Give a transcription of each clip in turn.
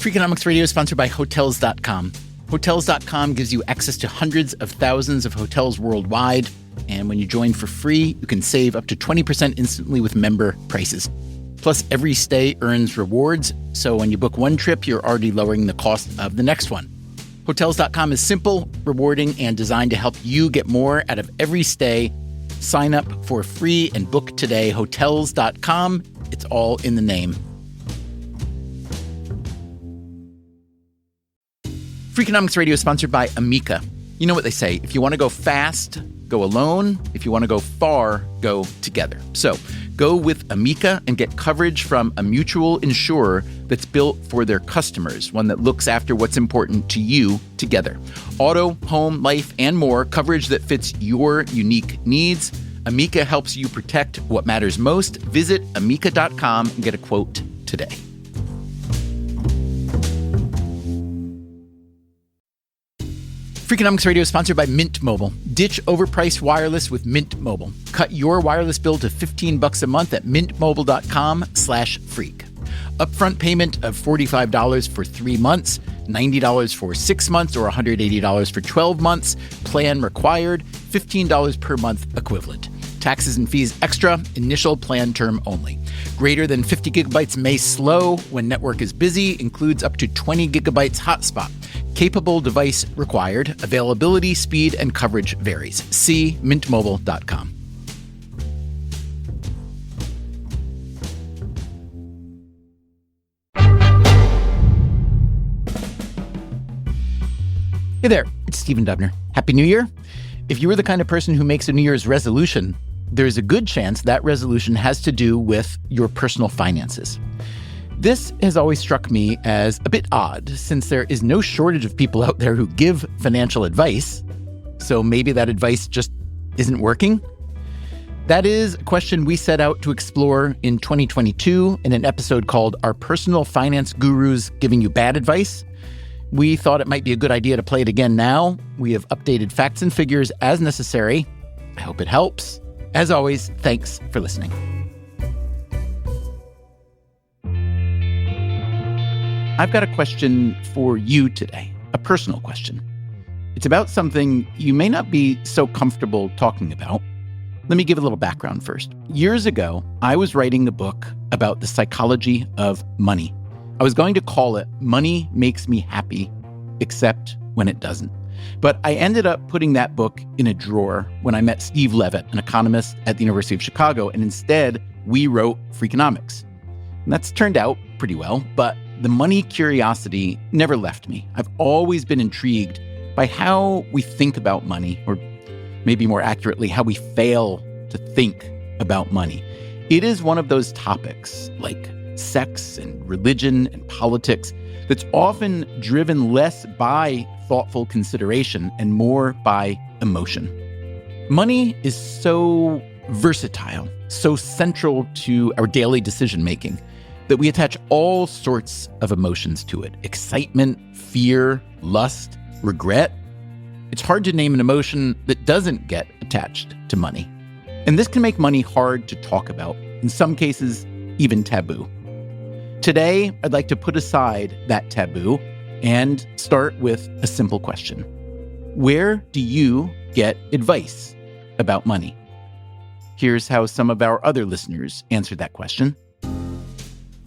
Freakonomics Radio is sponsored by Hotels.com. Hotels.com gives you access to hundreds of thousands of hotels worldwide. And when you join for free, you can save up to 20% instantly with member prices. Plus, every stay earns rewards. So when you book one trip, you're already lowering the cost of the next one. Hotels.com is simple, rewarding, and designed to help you get more out of every stay. Sign up for free and book today. Hotels.com. It's all in the name. Freakonomics Radio is sponsored by Amica. You know what they say, if you want to go fast, go alone. If you want to go far, go together. So go with Amica and get coverage from a mutual insurer that's built for their customers, one that looks after what's important to you together. Auto, home, life, and more, coverage that fits your unique needs. Amica helps you protect what matters most. Visit amica.com and get a quote today. Freakonomics Radio is sponsored by Mint Mobile. Ditch overpriced wireless with Mint Mobile. Cut your wireless bill to $15 a month at mintmobile.com/freak. Upfront payment of $45 for 3 months, $90 for 6 months, or $180 for 12 months. Plan required, $15 per month equivalent. Taxes and fees extra, initial plan term only. Greater than 50 gigabytes may slow when network is busy, includes up to 20 gigabytes hotspot. Capable device required. Availability, speed, and coverage varies. See mintmobile.com. Hey there, it's Stephen Dubner. Happy New Year. If you were the kind of person who makes a New Year's resolution, there's a good chance that resolution has to do with your personal finances. This has always struck me as a bit odd, since there is no shortage of people out there who give financial advice, so maybe that advice just isn't working? That is a question we set out to explore in 2022 in an episode called Are Personal Finance Gurus Giving You Bad Advice? We thought it might be a good idea to play it again now. We have updated facts and figures as necessary. I hope it helps. As always, thanks for listening. I've got a question for you today, a personal question. It's about something you may not be so comfortable talking about. Let me give a little background first. Years ago, I was writing a book about the psychology of money. I was going to call it Money Makes Me Happy, except when it doesn't. But I ended up putting that book in a drawer when I met Steve Levitt, an economist at the University of Chicago, and instead we wrote Freakonomics. And that's turned out pretty well, but the money curiosity never left me. I've always been intrigued by how we think about money, or maybe more accurately, how we fail to think about money. It is one of those topics, like sex and religion and politics, that's often driven less by thoughtful consideration and more by emotion. Money is so versatile, so central to our daily decision-making, that we attach all sorts of emotions to it. Excitement, fear, lust, regret. It's hard to name an emotion that doesn't get attached to money. And this can make money hard to talk about, in some cases, even taboo. Today, I'd like to put aside that taboo and start with a simple question. Where do you get advice about money? Here's how some of our other listeners answered that question.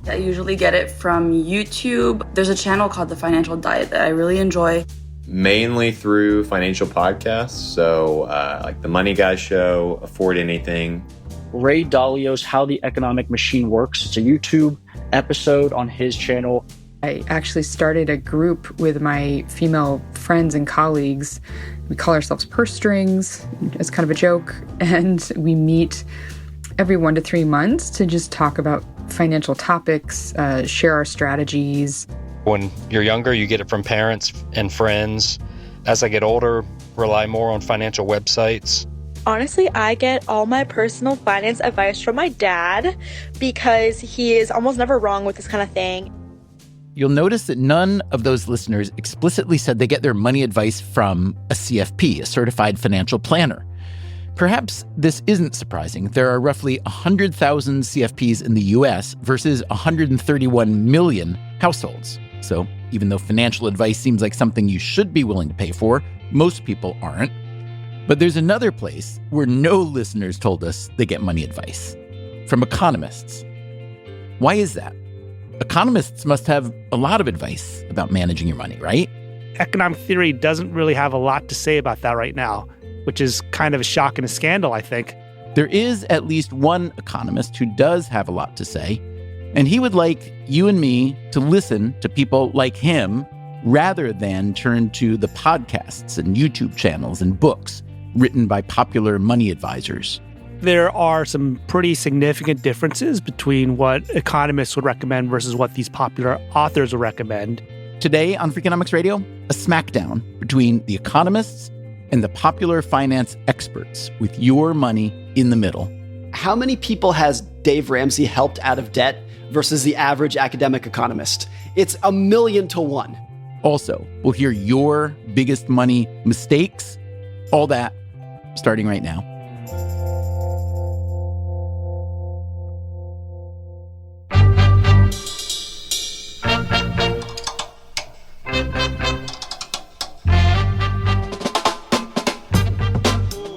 I usually get it from YouTube. There's a channel called The Financial Diet that I really enjoy. Mainly through financial podcasts, so like The Money Guy Show, Afford Anything. Ray Dalio's How the Economic Machine Works. It's a YouTube episode on his channel. I actually started a group with my female friends and colleagues. We call ourselves Purse Strings as kind of a joke, and we meet every 1 to 3 months to just talk about financial topics, share our strategies. When you're younger, you get it from parents and friends. As I get older, rely more on financial websites. Honestly, I get all my personal finance advice from my dad because he is almost never wrong with this kind of thing. You'll notice that none of those listeners explicitly said they get their money advice from a CFP, a certified financial planner. Perhaps this isn't surprising. There are roughly 100,000 CFPs in the US versus 131 million households. So even though financial advice seems like something you should be willing to pay for, most people aren't. But there's another place where no listeners told us they get money advice. From economists. Why is that? Economists must have a lot of advice about managing your money, right? Economic theory doesn't really have a lot to say about that right now, which is kind of a shock and a scandal, I think. There is at least one economist who does have a lot to say, and he would like you and me to listen to people like him rather than turn to the podcasts and YouTube channels and books written by popular money advisors. There are some pretty significant differences between what economists would recommend versus what these popular authors would recommend. Today on Freakonomics Radio, a smackdown between the economists and the popular finance experts with your money in the middle. How many people has Dave Ramsey helped out of debt versus the average academic economist? It's 1,000,000 to 1. Also, we'll hear your biggest money mistakes. All that starting right now.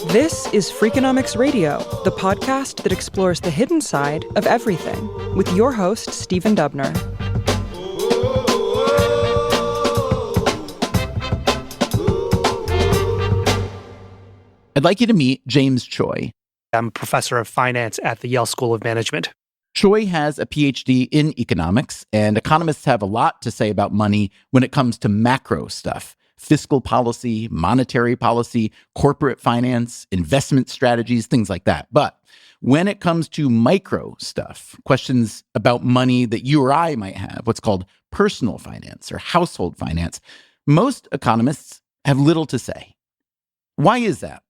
This is Freakonomics Radio, the podcast that explores the hidden side of everything, with your host, Stephen Dubner. I'd like you to meet James Choi. I'm a professor of finance at the Yale School of Management. Choi has a PhD in economics, and economists have a lot to say about money when it comes to macro stuff. Fiscal policy, monetary policy, corporate finance, investment strategies, things like that. But when it comes to micro stuff, questions about money that you or I might have, what's called personal finance or household finance, most economists have little to say. Why is that?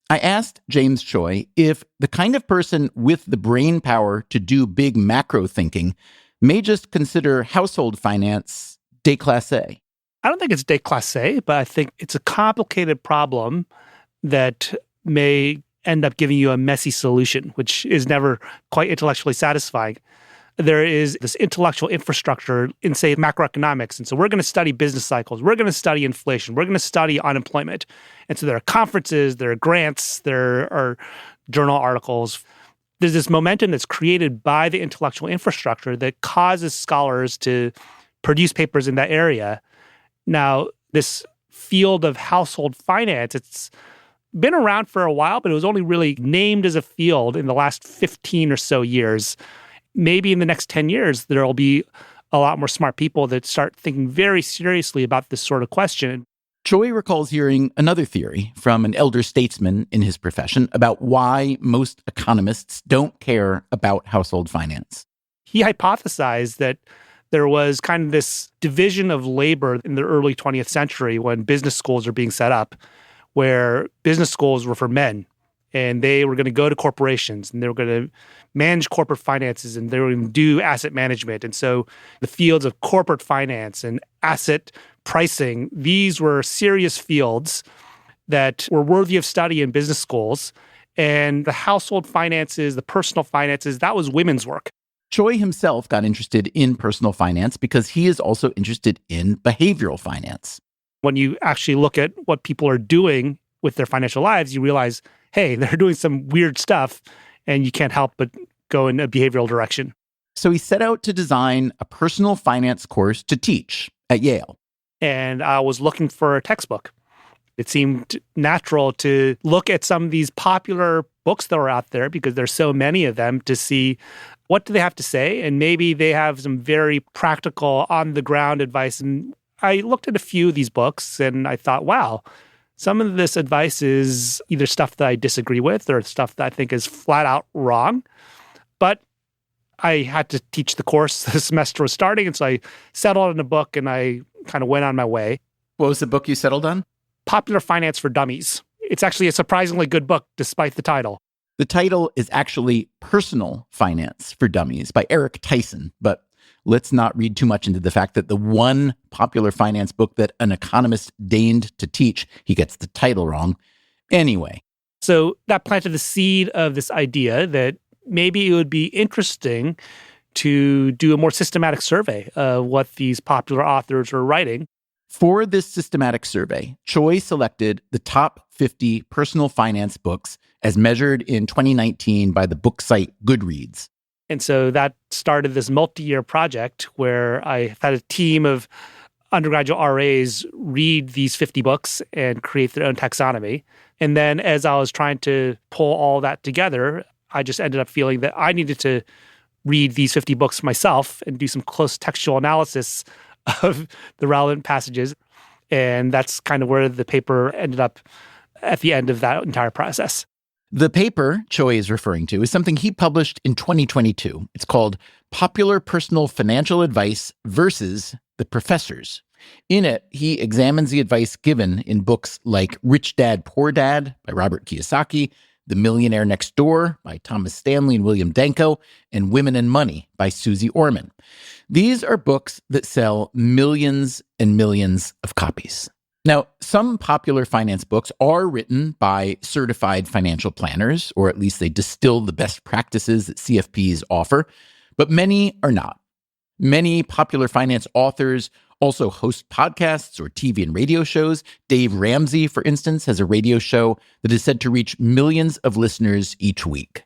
I asked James Choi if the kind of person with the brain power to do big macro thinking may just consider household finance déclassé. I don't think it's déclassé, but I think it's a complicated problem that may end up giving you a messy solution, which is never quite intellectually satisfying. There is this intellectual infrastructure in, say, macroeconomics. And so we're going to study business cycles. We're going to study inflation. We're going to study unemployment. And so there are conferences, there are grants, there are journal articles. There's this momentum that's created by the intellectual infrastructure that causes scholars to produce papers in that area. Now, this field of household finance, it's been around for a while, but it was only really named as a field in the last 15 or so years. Maybe in the next 10 years, there will be a lot more smart people that start thinking very seriously about this sort of question. Choi recalls hearing another theory from an elder statesman in his profession about why most economists don't care about household finance. He hypothesized that there was kind of this division of labor in the early 20th century when business schools are being set up, where business schools were for men, and they were going to go to corporations, and they were going to manage corporate finances, and they were going to do asset management. And so the fields of corporate finance and asset pricing, these were serious fields that were worthy of study in business schools. And the household finances, the personal finances, that was women's work. Choi himself got interested in personal finance because he is also interested in behavioral finance. When you actually look at what people are doing with their financial lives, you realize, hey, they're doing some weird stuff, and you can't help but go in a behavioral direction. So he set out to design a personal finance course to teach at Yale. And I was looking for a textbook. It seemed natural to look at some of these popular books that were out there, because there's so many of them, to see what do they have to say, and maybe they have some very practical, on-the-ground advice. And I looked at a few of these books, and I thought, wow, some of this advice is either stuff that I disagree with or stuff that I think is flat out wrong. But I had to teach the course. The semester was starting, and so I settled on a book, and I kind of went on my way. What was the book you settled on? Popular Finance for Dummies. It's actually a surprisingly good book, despite the title. The title is actually Personal Finance for Dummies by Eric Tyson, but let's not read too much into the fact that the one popular finance book that an economist deigned to teach, he gets the title wrong. Anyway. So that planted the seed of this idea that maybe it would be interesting to do a more systematic survey of what these popular authors are writing. For this systematic survey, Choi selected the top 50 personal finance books as measured in 2019 by the book site Goodreads. And so that started this multi-year project where I had a team of undergraduate RAs read these 50 books and create their own taxonomy. And then as I was trying to pull all that together, I just ended up feeling that I needed to read these 50 books myself and do some close textual analysis of the relevant passages. And that's kind of where the paper ended up at the end of that entire process. The paper Choi is referring to is something he published in 2022. It's called Popular Personal Financial Advice versus the Professors. In it, he examines the advice given in books like Rich Dad, Poor Dad by Robert Kiyosaki, The Millionaire Next Door by Thomas Stanley and William Danko, and Women and Money by Susie Orman. These are books that sell millions and millions of copies. Now, some popular finance books are written by certified financial planners, or at least they distill the best practices that CFPs offer, but many are not. Many popular finance authors also host podcasts or TV and radio shows. Dave Ramsey, for instance, has a radio show that is said to reach millions of listeners each week.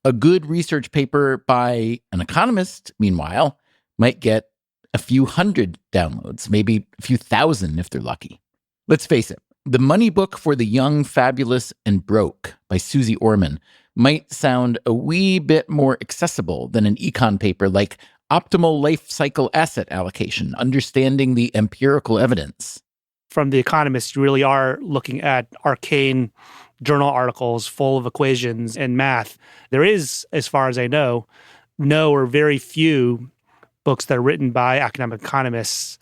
A good research paper by an economist, meanwhile, might get a few hundred downloads, maybe a few thousand if they're lucky. Let's face it, the money book for the young, fabulous, and broke by Susie Orman might sound a wee bit more accessible than an econ paper like Optimal Life Cycle Asset Allocation, Understanding the Empirical Evidence. From The Economist, you really are looking at arcane journal articles full of equations and math. There is, as far as I know, no or very few books that are written by academic economists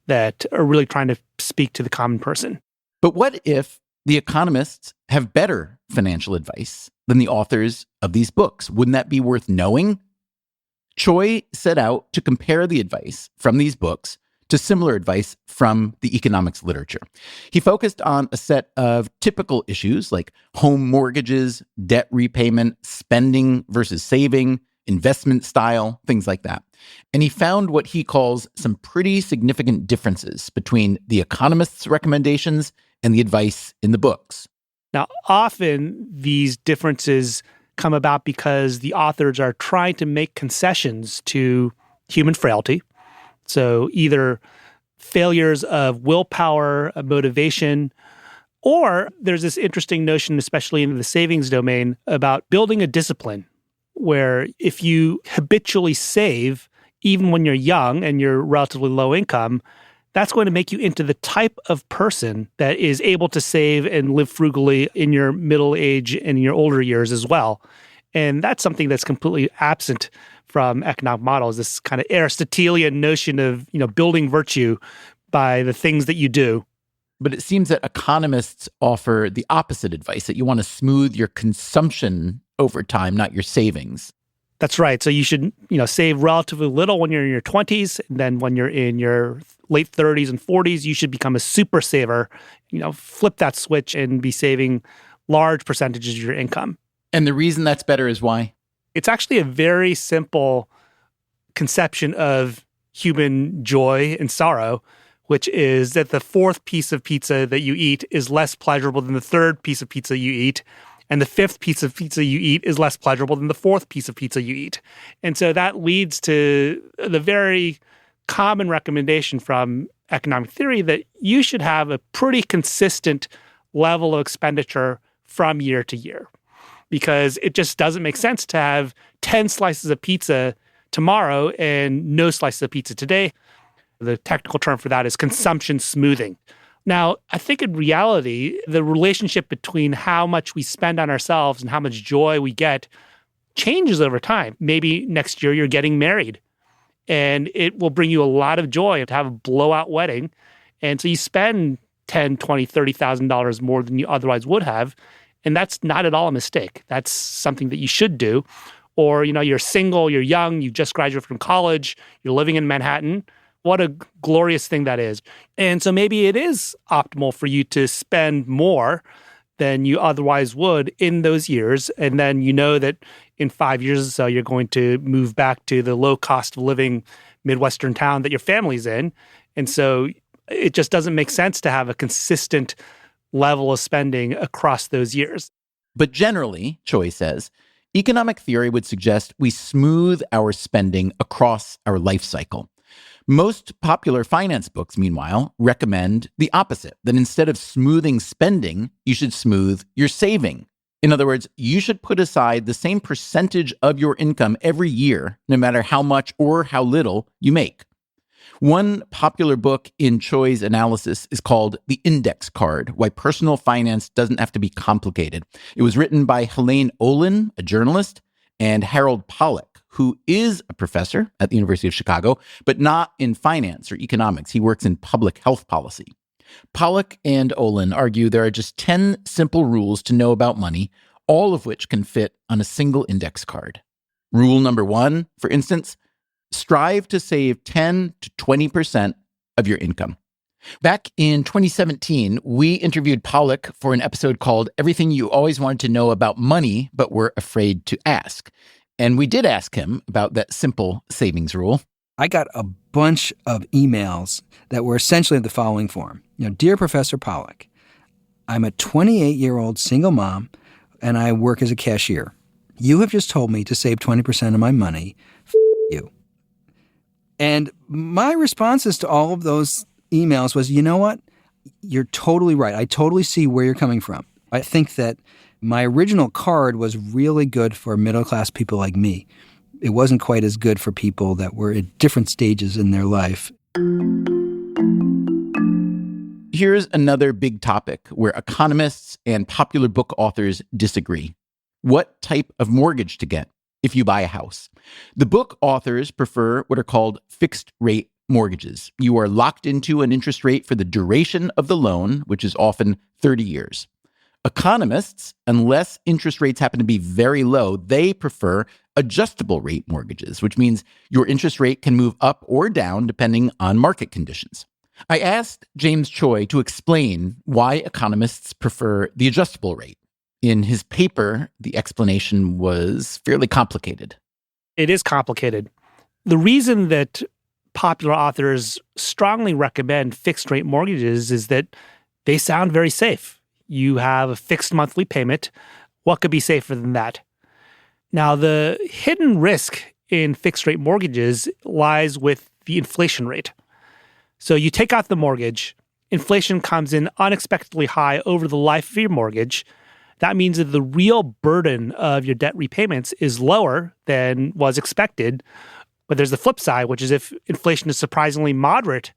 that are really trying to speak to the common person. But what if the economists have better financial advice than the authors of these books? Wouldn't that be worth knowing? Choi set out to compare the advice from these books to similar advice from the economics literature. He focused on a set of typical issues like home mortgages, debt repayment, spending versus saving, investment style, things like that. And he found what he calls some pretty significant differences between the economists' recommendations and the advice in the books. Now, often these differences come about because the authors are trying to make concessions to human frailty. So either failures of willpower, motivation, or there's this interesting notion, especially in the savings domain, about building a discipline where if you habitually save, even when you're young and you're relatively low income, that's going to make you into the type of person that is able to save and live frugally in your middle age and in your older years as well. And that's something that's completely absent from economic models, this kind of Aristotelian notion of, building virtue by the things that you do. But it seems that economists offer the opposite advice, that you want to smooth your consumption over time, not your savings. That's right. So you should, save relatively little when you're in your 20s. And then when you're in your late 30s and 40s, you should become a super saver, flip that switch and be saving large percentages of your income. And the reason that's better is why? It's actually a very simple conception of human joy and sorrow, which is that the fourth piece of pizza that you eat is less pleasurable than the third piece of pizza you eat. And the fifth piece of pizza you eat is less pleasurable than the fourth piece of pizza you eat. And so that leads to the very common recommendation from economic theory that you should have a pretty consistent level of expenditure from year to year, because it just doesn't make sense to have 10 slices of pizza tomorrow and no slices of pizza today. The technical term for that is consumption smoothing. Now, I think in reality, the relationship between how much we spend on ourselves and how much joy we get changes over time. Maybe next year you're getting married and it will bring you a lot of joy to have a blowout wedding. And so you spend $10,000, $20,000, $30,000 more than you otherwise would have. And that's not at all a mistake. That's something that you should do. Or, you're single, you're young, you just graduated from college, you're living in Manhattan. What a glorious thing that is. And so maybe it is optimal for you to spend more than you otherwise would in those years. And then you know that in 5 years or so, you're going to move back to the low cost of living Midwestern town that your family's in. And so it just doesn't make sense to have a consistent level of spending across those years. But generally, Choi says, economic theory would suggest we smooth our spending across our life cycle. Most popular finance books, meanwhile, recommend the opposite, that instead of smoothing spending, you should smooth your saving. In other words, you should put aside the same percentage of your income every year, no matter how much or how little you make. One popular book in Choi's analysis is called The Index Card: Why Personal Finance Doesn't Have to Be Complicated. It was written by Helene Olin, a journalist, and Harold Pollack, who is a professor at the University of Chicago, but not in finance or economics. He works in public health policy. Pollack and Olin argue there are just 10 simple rules to know about money, all of which can fit on a single index card. Rule number 1, for instance, strive to save 10 to 20% of your income. Back in 2017, we interviewed Pollack for an episode called Everything You Always Wanted to Know About Money, But Were Afraid to Ask. And we did ask him about that simple savings rule. I got a bunch of emails that were essentially in the following form. Dear Professor Pollack, I'm a 28-year-old single mom, and I work as a cashier. You have just told me to save 20% of my money. You. And my responses to all of those emails was, you know what? You're totally right. I totally see where you're coming from. I think that my original card was really good for middle-class people like me. It wasn't quite as good for people that were at different stages in their life. Here's another big topic where economists and popular book authors disagree. What type of mortgage to get if you buy a house? The book authors prefer what are called fixed-rate mortgages. You are locked into an interest rate for the duration of the loan, which is often 30 years. Economists, unless interest rates happen to be very low, they prefer adjustable rate mortgages, which means your interest rate can move up or down depending on market conditions. I asked James Choi to explain why economists prefer the adjustable rate. In his paper, the explanation was fairly complicated. It is complicated. The reason that popular authors strongly recommend fixed rate mortgages is that they sound very safe. You have a fixed monthly payment. What could be safer than that? Now, the hidden risk in fixed rate mortgages lies with the inflation rate. So you take out the mortgage, inflation comes in unexpectedly high over the life of your mortgage. That means that the real burden of your debt repayments is lower than was expected. But there's the flip side, which is if inflation is surprisingly moderate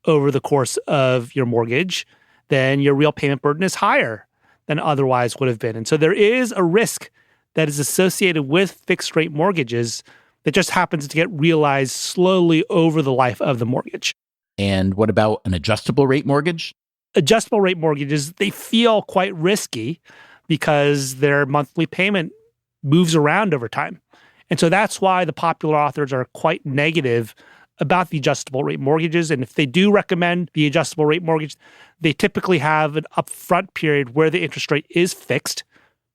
over the course of your mortgage, then your real payment burden is higher than otherwise would have been. And so there is a risk that is associated with fixed rate mortgages that just happens to get realized slowly over the life of the mortgage. And what about an adjustable rate mortgage? Adjustable rate mortgages, they feel quite risky because their monthly payment moves around over time. And so that's why the popular authors are quite negative about the adjustable rate mortgages. And if they do recommend the adjustable rate mortgage, they typically have an upfront period where the interest rate is fixed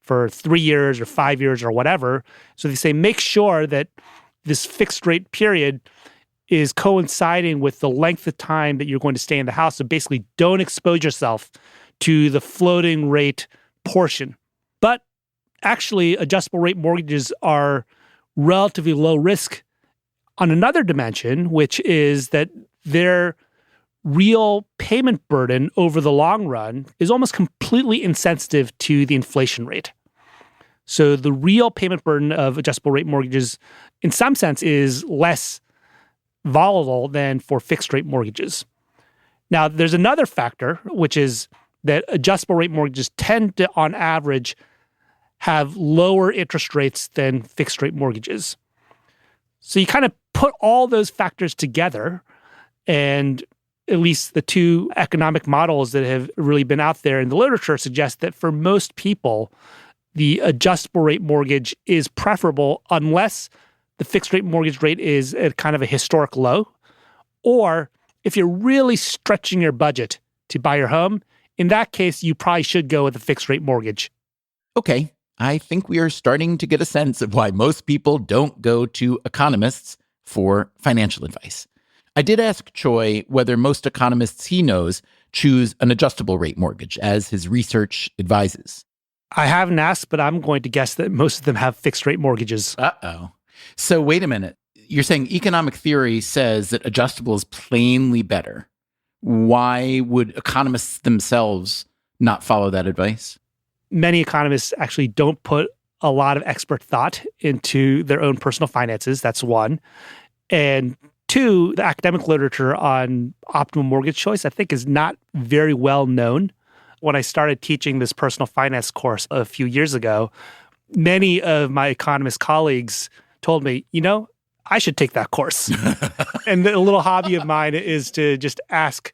for 3 years or 5 years or whatever. So they say make sure that this fixed rate period is coinciding with the length of time that you're going to stay in the house. So basically don't expose yourself to the floating rate portion. But actually, adjustable rate mortgages are relatively low risk on another dimension, which is that their real payment burden over the long run is almost completely insensitive to the inflation rate. So the real payment burden of adjustable rate mortgages, in some sense, is less volatile than for fixed rate mortgages. Now, there's another factor, which is that adjustable rate mortgages tend to, on average, have lower interest rates than fixed rate mortgages. So you kind of put all those factors together, and at least the two economic models that have really been out there in the literature suggest that for most people, the adjustable rate mortgage is preferable unless the fixed rate mortgage rate is at kind of a historic low, or if you're really stretching your budget to buy your home, in that case, you probably should go with a fixed rate mortgage. Okay, I think we are starting to get a sense of why most people don't go to economists for financial advice. I did ask Choi whether most economists he knows choose an adjustable rate mortgage, as his research advises. I haven't asked, but I'm going to guess that most of them have fixed rate mortgages. Uh-oh. So wait a minute. You're saying economic theory says that adjustable is plainly better. Why would economists themselves not follow that advice? Many economists actually don't put a lot of expert thought into their own personal finances. That's one. And two, the academic literature on optimal mortgage choice, I think, is not very well known. When I started teaching this personal finance course a few years ago, many of my economist colleagues told me, I should take that course. And a little hobby of mine is to just ask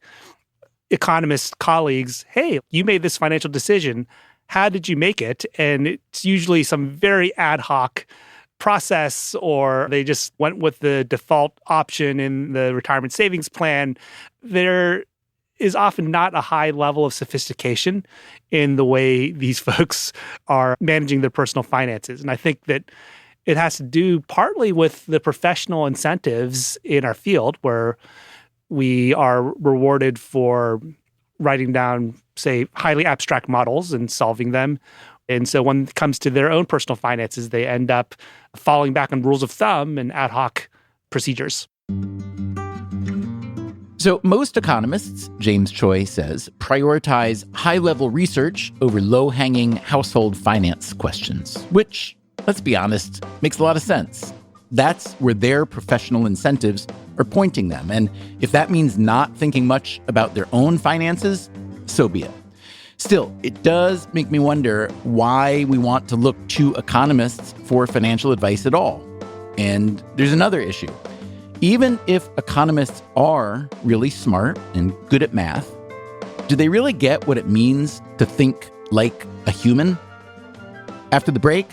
economist colleagues, hey, you made this financial decision. How did you make it? And it's usually some very ad hoc process, or they just went with the default option in the retirement savings plan. There is often not a high level of sophistication in the way these folks are managing their personal finances. And I think that it has to do partly with the professional incentives in our field, where we are rewarded for writing down, say, highly abstract models and solving them. And so when it comes to their own personal finances, they end up falling back on rules of thumb and ad hoc procedures. So most economists, James Choi says, prioritize high-level research over low-hanging household finance questions, which, let's be honest, makes a lot of sense. That's where their professional incentives are pointing them. And if that means not thinking much about their own finances, so be it. Still, it does make me wonder why we want to look to economists for financial advice at all. And there's another issue. Even if economists are really smart and good at math, do they really get what it means to think like a human? After the break,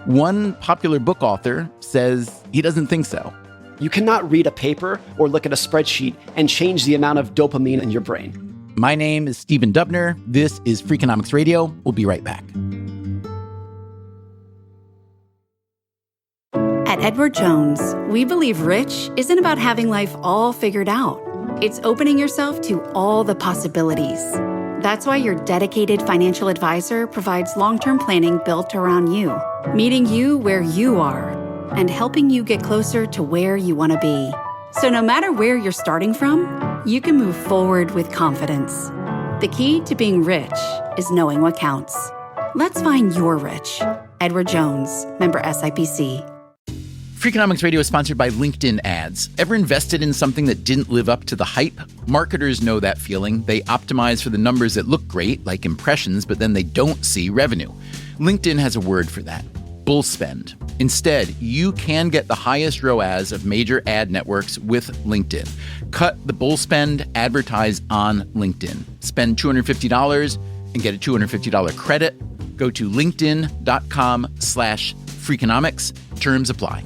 one popular book author says he doesn't think so. You cannot read a paper or look at a spreadsheet and change the amount of dopamine in your brain. My name is Stephen Dubner. This is Freakonomics Radio. We'll be right back. At Edward Jones, we believe rich isn't about having life all figured out. It's opening yourself to all the possibilities. That's why your dedicated financial advisor provides long-term planning built around you, meeting you where you are, and helping you get closer to where you want to be. So no matter where you're starting from, you can move forward with confidence. The key to being rich is knowing what counts. Let's find your rich. Edward Jones, member SIPC. Freakonomics Radio is sponsored by LinkedIn ads. Ever invested in something that didn't live up to the hype? Marketers know that feeling. They optimize for the numbers that look great, like impressions, but then they don't see revenue. LinkedIn has a word for that: bull spend. Instead, you can get the highest ROAS of major ad networks with LinkedIn. Cut the bull spend, advertise on LinkedIn. Spend $250 and get a $250 credit. Go to linkedin.com/Freakonomics. Terms apply.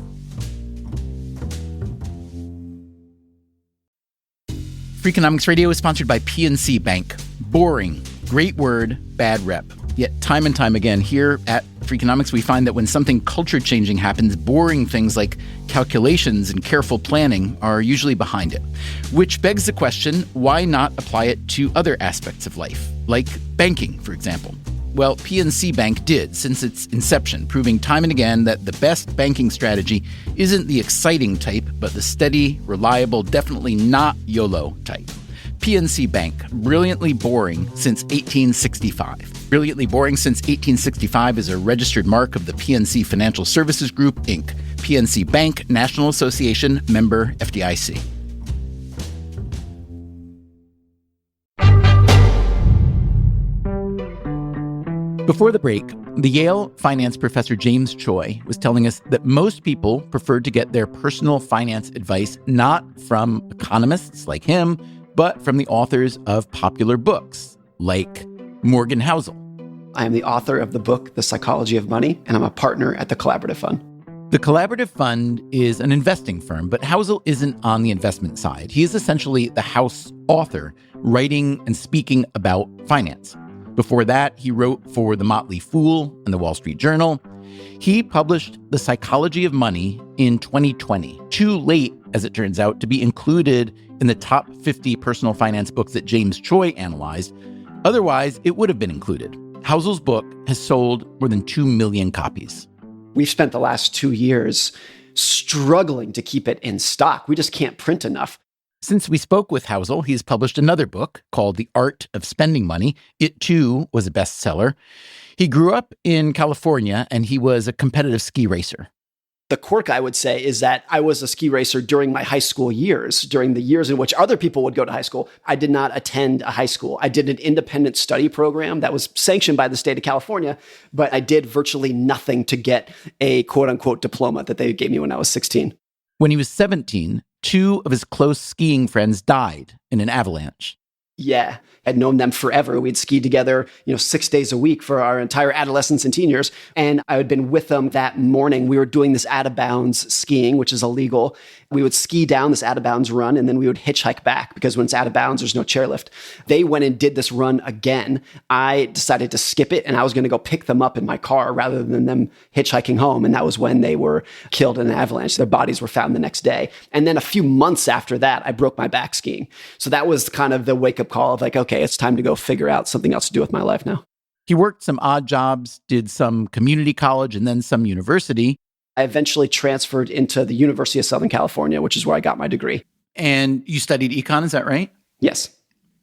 Freakonomics Radio is sponsored by PNC Bank. Boring, great word, bad rep. Yet time and time again here at Freakonomics, we find that when something culture-changing happens, boring things like calculations and careful planning are usually behind it. Which begs the question, why not apply it to other aspects of life, like banking, for example? Well, PNC Bank did since its inception, proving time and again that the best banking strategy isn't the exciting type, but the steady, reliable, definitely not YOLO type. PNC Bank, brilliantly boring since 1865. Brilliantly boring since 1865 is a registered mark of the PNC Financial Services Group, Inc. PNC Bank, National Association, member FDIC. Before the break, the Yale finance professor James Choi was telling us that most people prefer to get their personal finance advice not from economists like him, but from the authors of popular books, like Morgan Housel. I am the author of the book, The Psychology of Money, and I'm a partner at the Collaborative Fund. The Collaborative Fund is an investing firm, but Housel isn't on the investment side. He is essentially the house author, writing and speaking about finance. Before that, he wrote for The Motley Fool and The Wall Street Journal. He published The Psychology of Money in 2020, too late, as it turns out, to be included in the top 50 personal finance books that James Choi analyzed. Otherwise, it would have been included. Housel's book has sold more than 2 million copies. We've spent the last 2 years struggling to keep it in stock. We just can't print enough. Since we spoke with Housel, he's published another book called The Art of Spending Money. It, too, was a bestseller. He grew up in California, and he was a competitive ski racer. The quirk, I would say, is that I was a ski racer during my high school years, during the years in which other people would go to high school. I did not attend a high school. I did an independent study program that was sanctioned by the state of California, but I did virtually nothing to get a quote-unquote diploma that they gave me when I was 16. When he was 17, 2 of his close skiing friends died in an avalanche. Yeah, I'd known them forever. We'd skied together, 6 days a week for our entire adolescence and teen years. And I had been with them that morning. We were doing this out of bounds skiing, which is illegal. We would ski down this out of bounds run, and then we would hitchhike back because when it's out of bounds, there's no chairlift. They went and did this run again. I decided to skip it, and I was going to go pick them up in my car rather than them hitchhiking home. And that was when they were killed in an avalanche. Their bodies were found the next day. And then a few months after that, I broke my back skiing. So that was kind of the wake-up call of like, okay, it's time to go figure out something else to do with my life now. He worked some odd jobs, did some community college, and then some university. I eventually transferred into the University of Southern California, which is where I got my degree. And you studied econ, is that right? Yes.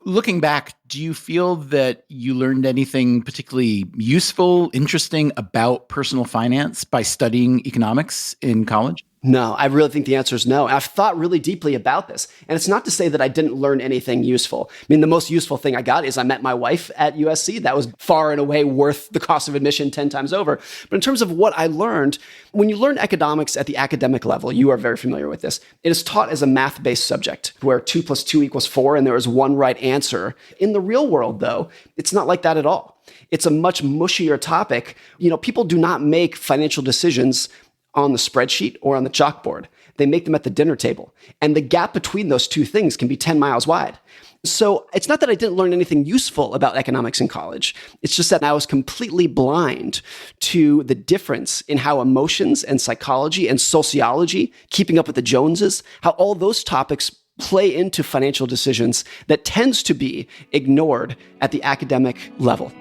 Looking back, do you feel that you learned anything particularly useful, interesting about personal finance by studying economics in college? No, I really think the answer is no. And I've thought really deeply about this. And it's not to say that I didn't learn anything useful. I mean, the most useful thing I got is I met my wife at USC. That was far and away worth the cost of admission 10 times over. But in terms of what I learned, when you learn economics at the academic level, you are very familiar with this. It is taught as a math-based subject where 2 + 2 = 4 and there is one right answer. In the real world, though, it's not like that at all. It's a much mushier topic. People do not make financial decisions on the spreadsheet or on the chalkboard. They make them at the dinner table. And the gap between those two things can be 10 miles wide. So it's not that I didn't learn anything useful about economics in college. It's just that I was completely blind to the difference in how emotions and psychology and sociology, keeping up with the Joneses, how all those topics play into financial decisions that tends to be ignored at the academic level.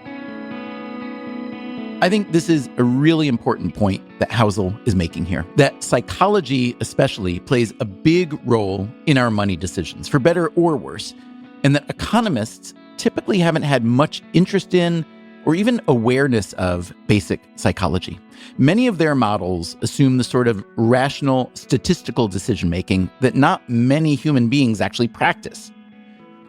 I think this is a really important point that Housel is making here, that psychology especially plays a big role in our money decisions, for better or worse, and that economists typically haven't had much interest in or even awareness of basic psychology. Many of their models assume the sort of rational, statistical decision-making that not many human beings actually practice.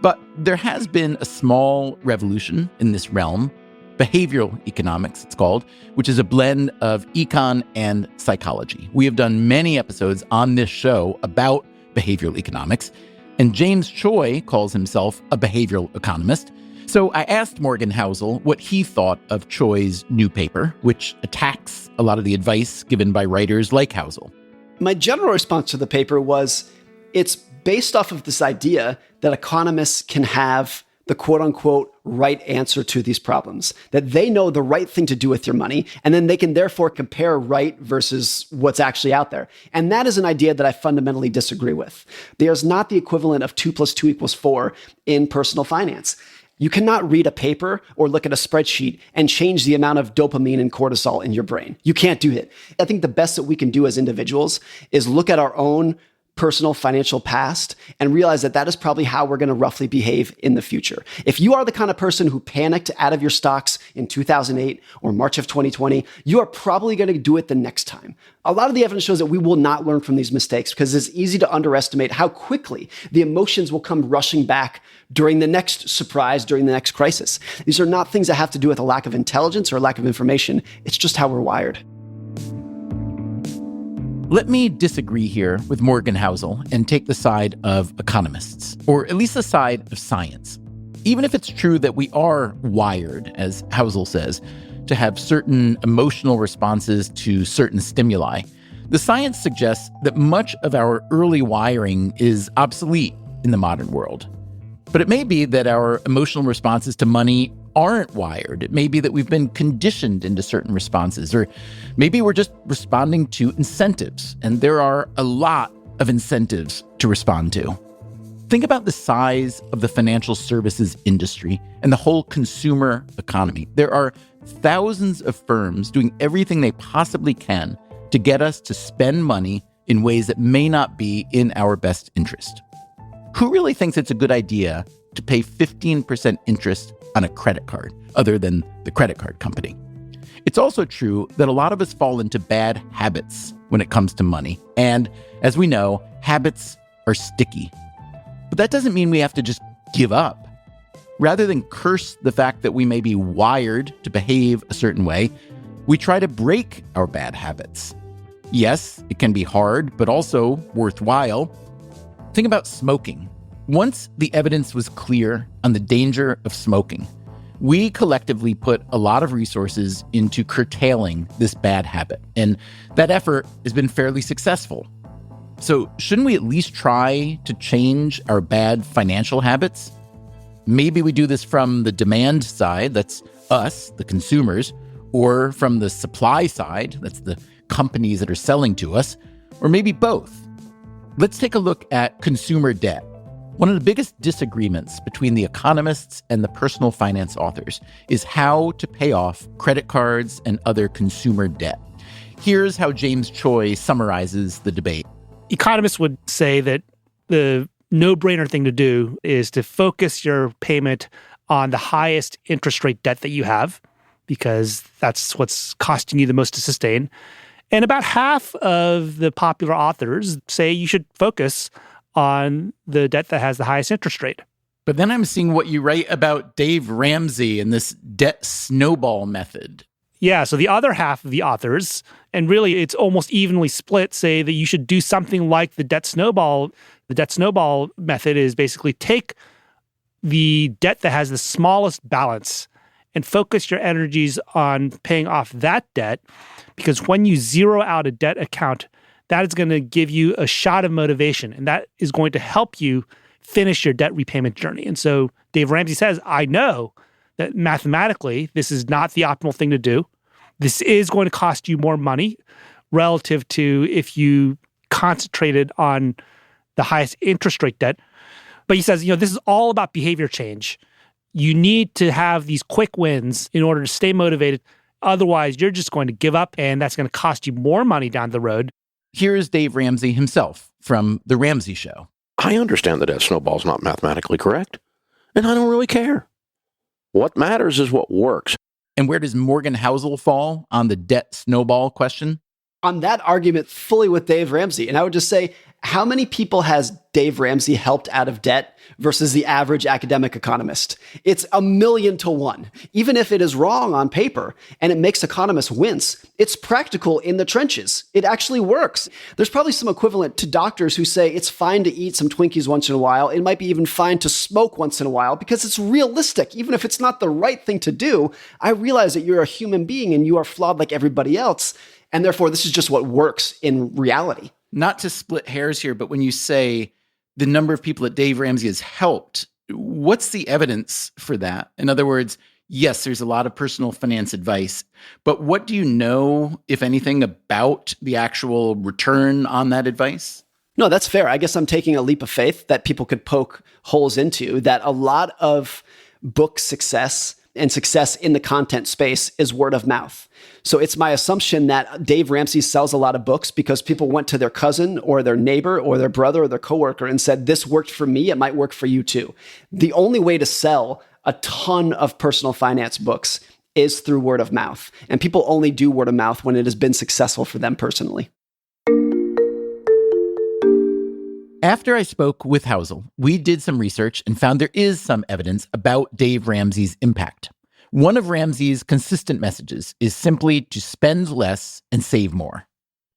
But there has been a small revolution in this realm. Behavioral economics, it's called, which is a blend of econ and psychology. We have done many episodes on this show about behavioral economics, and James Choi calls himself a behavioral economist. So I asked Morgan Housel what he thought of Choi's new paper, which attacks a lot of the advice given by writers like Housel. My general response to the paper was, it's based off of this idea that economists can have the quote-unquote right answer to these problems, that they know the right thing to do with your money, and then they can therefore compare right versus what's actually out there. And that is an idea that I fundamentally disagree with. There's not the equivalent of 2 + 2 = 4 in personal finance. You cannot read a paper or look at a spreadsheet and change the amount of dopamine and cortisol in your brain. You can't do it. I think the best that we can do as individuals is look at our own personal financial past and realize that that is probably how we're going to roughly behave in the future. If you are the kind of person who panicked out of your stocks in 2008 or March of 2020, you are probably going to do it the next time. A lot of the evidence shows that we will not learn from these mistakes because it's easy to underestimate how quickly the emotions will come rushing back during the next surprise, during the next crisis. These are not things that have to do with a lack of intelligence or a lack of information. It's just how we're wired. Let me disagree here with Morgan Housel and take the side of economists, or at least the side of science. Even if it's true that we are wired, as Housel says, to have certain emotional responses to certain stimuli, the science suggests that much of our early wiring is obsolete in the modern world. But it may be that our emotional responses to money aren't wired. It may be that we've been conditioned into certain responses, or maybe we're just responding to incentives, and there are a lot of incentives to respond to. Think about the size of the financial services industry and the whole consumer economy. There are thousands of firms doing everything they possibly can to get us to spend money in ways that may not be in our best interest. Who really thinks it's a good idea to pay 15% interest on a credit card, other than the credit card company? It's also true that a lot of us fall into bad habits when it comes to money. And as we know, habits are sticky. But that doesn't mean we have to just give up. Rather than curse the fact that we may be wired to behave a certain way, we try to break our bad habits. Yes, it can be hard, but also worthwhile. Think about smoking. Once the evidence was clear on the danger of smoking, we collectively put a lot of resources into curtailing this bad habit, and that effort has been fairly successful. So shouldn't we at least try to change our bad financial habits? Maybe we do this from the demand side, that's us, the consumers, or from the supply side, that's the companies that are selling to us, or maybe both. Let's take a look at consumer debt. One of the biggest disagreements between the economists and the personal finance authors is how to pay off credit cards and other consumer debt. Here's how James Choi summarizes the debate. Economists would say that the no-brainer thing to do is to focus your payment on the highest interest rate debt that you have, because that's what's costing you the most to sustain. And about half of the popular authors say you should focus on the debt that has the highest interest rate. But then I'm seeing what you write about Dave Ramsey and this debt snowball method. Yeah, so the other half of the authors, and really it's almost evenly split, say that you should do something like the debt snowball. The debt snowball method is basically take the debt that has the smallest balance and focus your energies on paying off that debt, because when you zero out a debt account, that is going to give you a shot of motivation, and that is going to help you finish your debt repayment journey. And so Dave Ramsey says, I know that mathematically this is not the optimal thing to do. This is going to cost you more money relative to if you concentrated on the highest interest rate debt. But he says, this is all about behavior change. You need to have these quick wins in order to stay motivated. Otherwise, you're just going to give up, and that's going to cost you more money down the road. Here's Dave Ramsey himself from The Ramsey Show. I understand that debt snowball is not mathematically correct, and I don't really care. What matters is what works. And where does Morgan Housel fall on the debt snowball question? On that argument, fully with Dave Ramsey. And I would just say, how many people has Dave Ramsey helped out of debt versus the average academic economist? It's 1,000,000 to 1. Even if it is wrong on paper and it makes economists wince, it's practical in the trenches. It actually works. There's probably some equivalent to doctors who say it's fine to eat some Twinkies once in a while. It might be even fine to smoke once in a while because it's realistic. Even if it's not the right thing to do, I realize that you're a human being and you are flawed like everybody else. And therefore, this is just what works in reality. Not to split hairs here, but when you say the number of people that Dave Ramsey has helped, what's the evidence for that? In other words, yes, there's a lot of personal finance advice, but what do you know, if anything, about the actual return on that advice? No, that's fair. I guess I'm taking a leap of faith that people could poke holes into, that a lot of book success and success in the content space is word of mouth. So it's my assumption that Dave Ramsey sells a lot of books because people went to their cousin or their neighbor or their brother or their coworker and said, this worked for me, it might work for you too. The only way to sell a ton of personal finance books is through word of mouth. And people only do word of mouth when it has been successful for them personally. After I spoke with Housel, we did some research and found there is some evidence about Dave Ramsey's impact. One of Ramsey's consistent messages is simply to spend less and save more.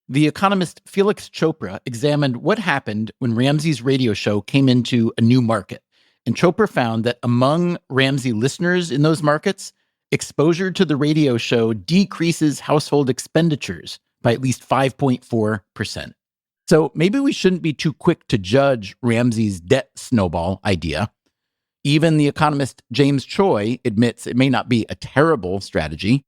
The economist Felix Chopra examined what happened when Ramsey's radio show came into a new market. And Chopra found that among Ramsey listeners in those markets, exposure to the radio show decreases household expenditures by at least 5.4%. So maybe we shouldn't be too quick to judge Ramsey's debt snowball idea. Even the economist James Choi admits it may not be a terrible strategy.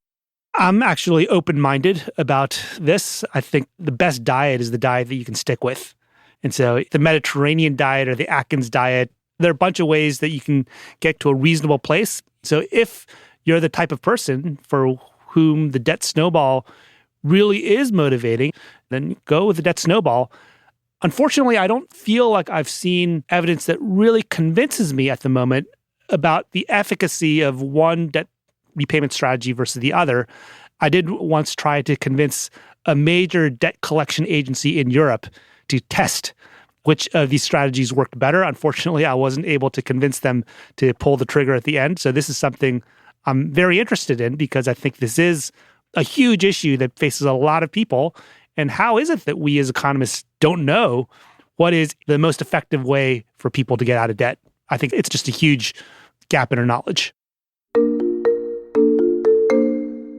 I'm actually open-minded about this. I think the best diet is the diet that you can stick with. And so the Mediterranean diet or the Atkins diet, there are a bunch of ways that you can get to a reasonable place. So if you're the type of person for whom the debt snowball really is motivating, then go with the debt snowball. Unfortunately, I don't feel like I've seen evidence that really convinces me at the moment about the efficacy of one debt repayment strategy versus the other. I did once try to convince a major debt collection agency in Europe to test which of these strategies worked better. Unfortunately, I wasn't able to convince them to pull the trigger at the end. So this is something I'm very interested in because I think this is a huge issue that faces a lot of people. And how is it that we as economists don't know what is the most effective way for people to get out of debt? I think it's just a huge gap in our knowledge.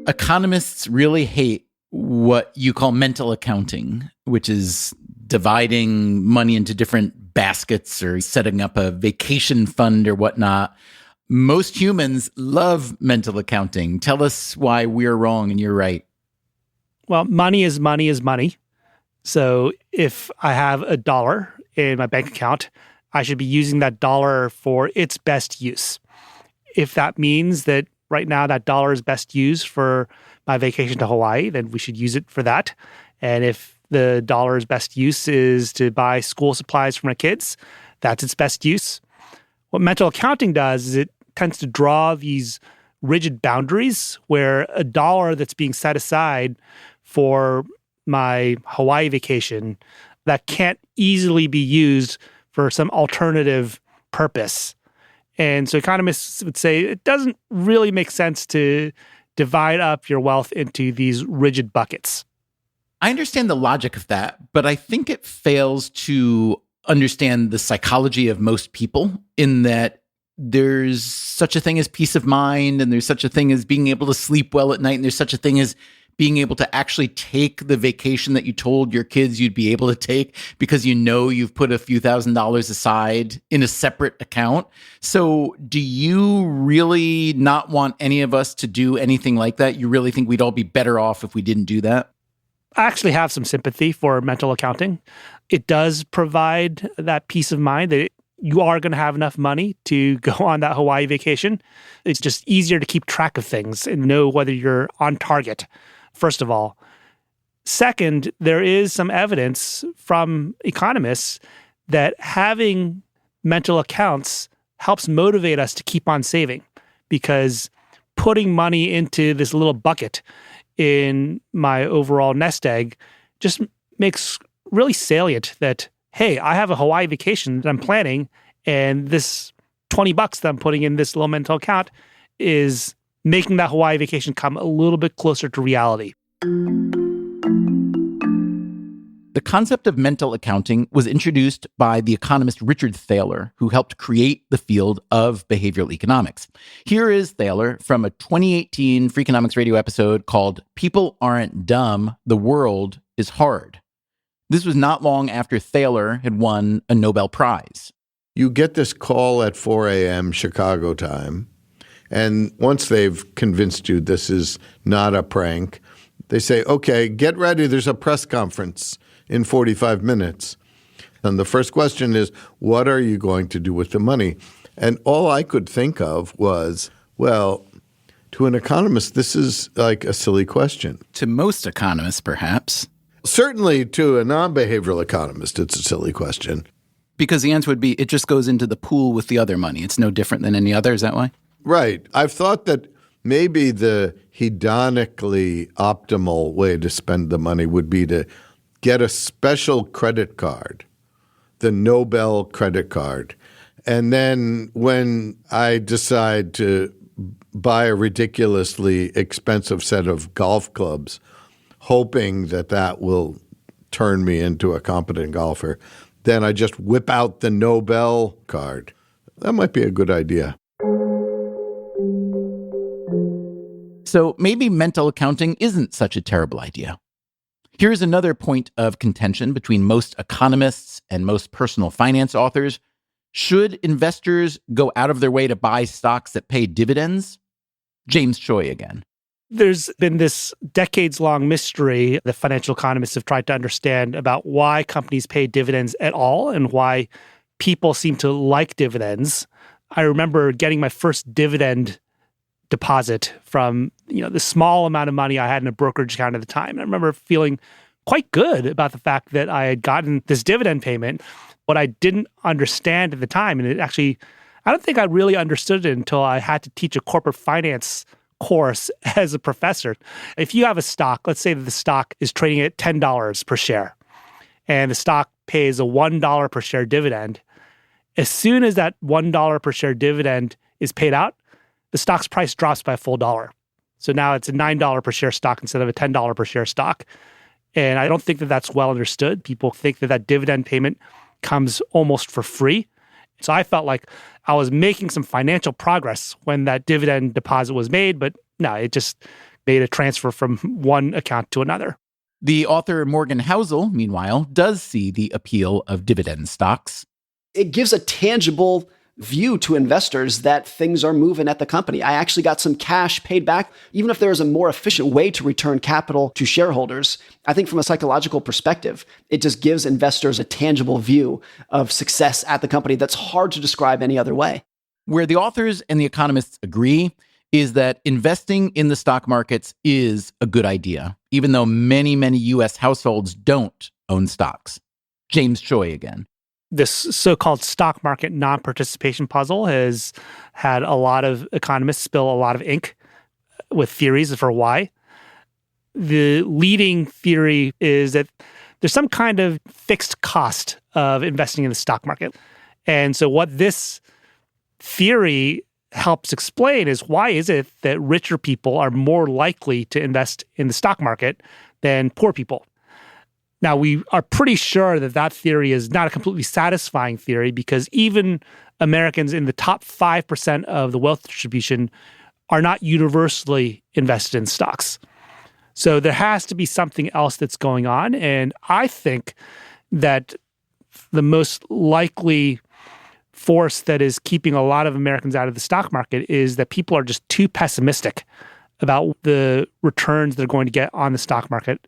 Economists really hate what you call mental accounting, which is dividing money into different baskets or setting up a vacation fund or whatnot. Most humans love mental accounting. Tell us why we're wrong and you're right. Well, money is money is money. So if I have $1 in my bank account, I should be using that dollar for its best use. If that means that right now that dollar is best used for my vacation to Hawaii, then we should use it for that. And if the dollar's best use is to buy school supplies for my kids, that's its best use. What mental accounting does is it tends to draw these rigid boundaries where $1 that's being set aside for my Hawaii vacation that can't easily be used for some alternative purpose. And so economists would say it doesn't really make sense to divide up your wealth into these rigid buckets. I understand the logic of that, but I think it fails to understand the psychology of most people in that there's such a thing as peace of mind, and there's such a thing as being able to sleep well at night, and there's such a thing as being able to actually take the vacation that you told your kids you'd be able to take because you know you've put a few $1,000s aside in a separate account. So do you really not want any of us to do anything like that? You really think we'd all be better off if we didn't do that? I actually have some sympathy for mental accounting. It does provide that peace of mind that you are going to have enough money to go on that Hawaii vacation. It's just easier to keep track of things and know whether you're on target, first of all. Second, there is some evidence from economists that having mental accounts helps motivate us to keep on saving, because putting money into this little bucket in my overall nest egg just makes really salient that, hey, I have a Hawaii vacation that I'm planning, and this $20 that I'm putting in this little mental account is making that Hawaii vacation come a little bit closer to reality. The concept of mental accounting was introduced by the economist Richard Thaler, who helped create the field of behavioral economics. Here is Thaler from a 2018 Freakonomics Radio episode called People Aren't Dumb, the World is Hard. This was not long after Thaler had won a Nobel Prize. You get this call at 4 a.m. Chicago time, and once they've convinced you this is not a prank, they say, okay, get ready, there's a press conference in 45 minutes. And the first question is, what are you going to do with the money? And all I could think of was, well, to an economist, this is like a silly question. To most economists, perhaps. Certainly to a non-behavioral economist, it's a silly question. Because the answer would be, it just goes into the pool with the other money. It's no different than any other. Is that why? Right. I've thought that maybe the hedonically optimal way to spend the money would be to get a special credit card, the Nobel credit card. And then when I decide to buy a ridiculously expensive set of golf clubs, hoping that that will turn me into a competent golfer, then I just whip out the Nobel card. That might be a good idea. So maybe mental accounting isn't such a terrible idea. Here's another point of contention between most economists and most personal finance authors. Should investors go out of their way to buy stocks that pay dividends? James Choi again. There's been this decades-long mystery that financial economists have tried to understand about why companies pay dividends at all and why people seem to like dividends. I remember getting my first dividend deposit from, the small amount of money I had in a brokerage account at the time. I remember feeling quite good about the fact that I had gotten this dividend payment. What I didn't understand at the time, and I don't think I really understood it until I had to teach a corporate finance course as a professor. If you have a stock, let's say that the stock is trading at $10 per share, and the stock pays a $1 per share dividend, as soon as that $1 per share dividend is paid out, the stock's price drops by a full dollar. So now it's a $9 per share stock instead of a $10 per share stock. And I don't think that that's well understood. People think that that dividend payment comes almost for free. So I felt like I was making some financial progress when that dividend deposit was made, but no, it just made a transfer from one account to another. The author Morgan Housel, meanwhile, does see the appeal of dividend stocks. It gives a tangible view to investors that things are moving at the company. I actually got some cash paid back. Even if there is a more efficient way to return capital to shareholders, I think from a psychological perspective, it just gives investors a tangible view of success at the company that's hard to describe any other way. Where the authors and the economists agree is that investing in the stock markets is a good idea, even though many, many U.S. households don't own stocks. James Choi again. This so-called stock market non-participation puzzle has had a lot of economists spill a lot of ink with theories for why. The leading theory is that there's some kind of fixed cost of investing in the stock market. And so what this theory helps explain is why is it that richer people are more likely to invest in the stock market than poor people? Now, we are pretty sure that that theory is not a completely satisfying theory because even Americans in the top 5% of the wealth distribution are not universally invested in stocks. So there has to be something else that's going on. And I think that the most likely force that is keeping a lot of Americans out of the stock market is that people are just too pessimistic about the returns they're going to get on the stock market.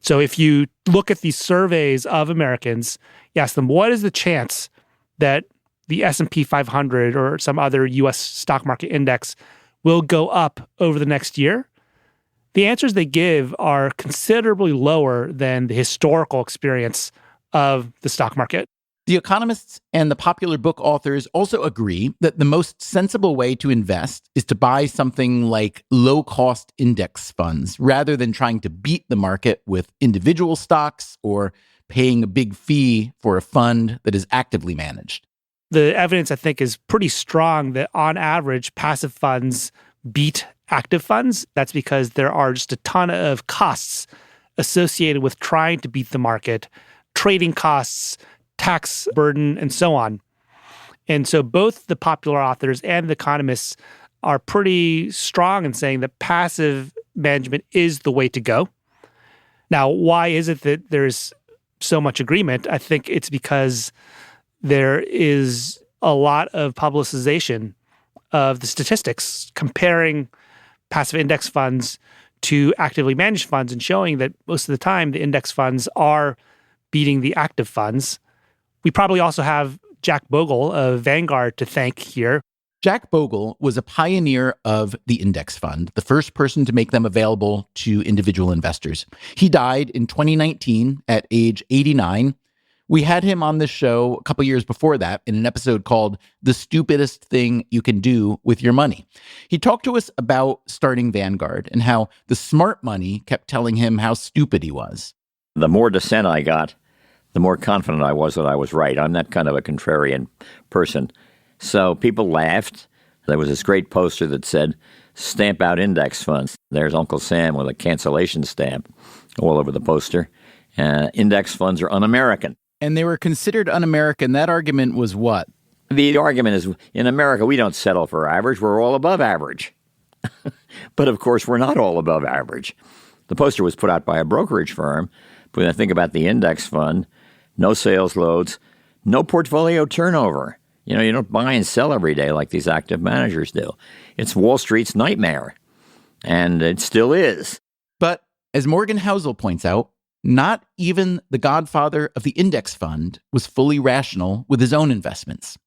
So if you look at these surveys of Americans, you ask them, what is the chance that the S&P 500 or some other U.S. stock market index will go up over the next year? The answers they give are considerably lower than the historical experience of the stock market. The economists and the popular book authors also agree that the most sensible way to invest is to buy something like low-cost index funds rather than trying to beat the market with individual stocks or paying a big fee for a fund that is actively managed. The evidence, I think, is pretty strong that on average, passive funds beat active funds. That's because there are just a ton of costs associated with trying to beat the market, trading costs, tax burden, and so on. And so both the popular authors and the economists are pretty strong in saying that passive management is the way to go. Now, why is it that there's so much agreement? I think it's because there is a lot of publicization of the statistics comparing passive index funds to actively managed funds and showing that most of the time the index funds are beating the active funds. We probably also have Jack Bogle of Vanguard to thank here. Jack Bogle was a pioneer of the index fund, the first person to make them available to individual investors. He died in 2019 at age 89. We had him on this show a couple years before that in an episode called The Stupidest Thing You Can Do with Your Money. He talked to us about starting Vanguard and how the smart money kept telling him how stupid he was. The more dissent I got, the more confident I was that I was right. I'm that kind of a contrarian person. So people laughed. There was this great poster that said, stamp out index funds. There's Uncle Sam with a cancellation stamp all over the poster. Index funds are un-American. And they were considered un-American. That argument was what? The argument is, in America, we don't settle for average. We're all above average. But, of course, we're not all above average. The poster was put out by a brokerage firm. When I think about the index fund, no sales loads, No portfolio turnover. You know, you don't buy and sell every day like these active managers do. It's Wall Street's nightmare, and it still is. But as Morgan Housel points out, not even the godfather of the index fund was fully rational with his own investments.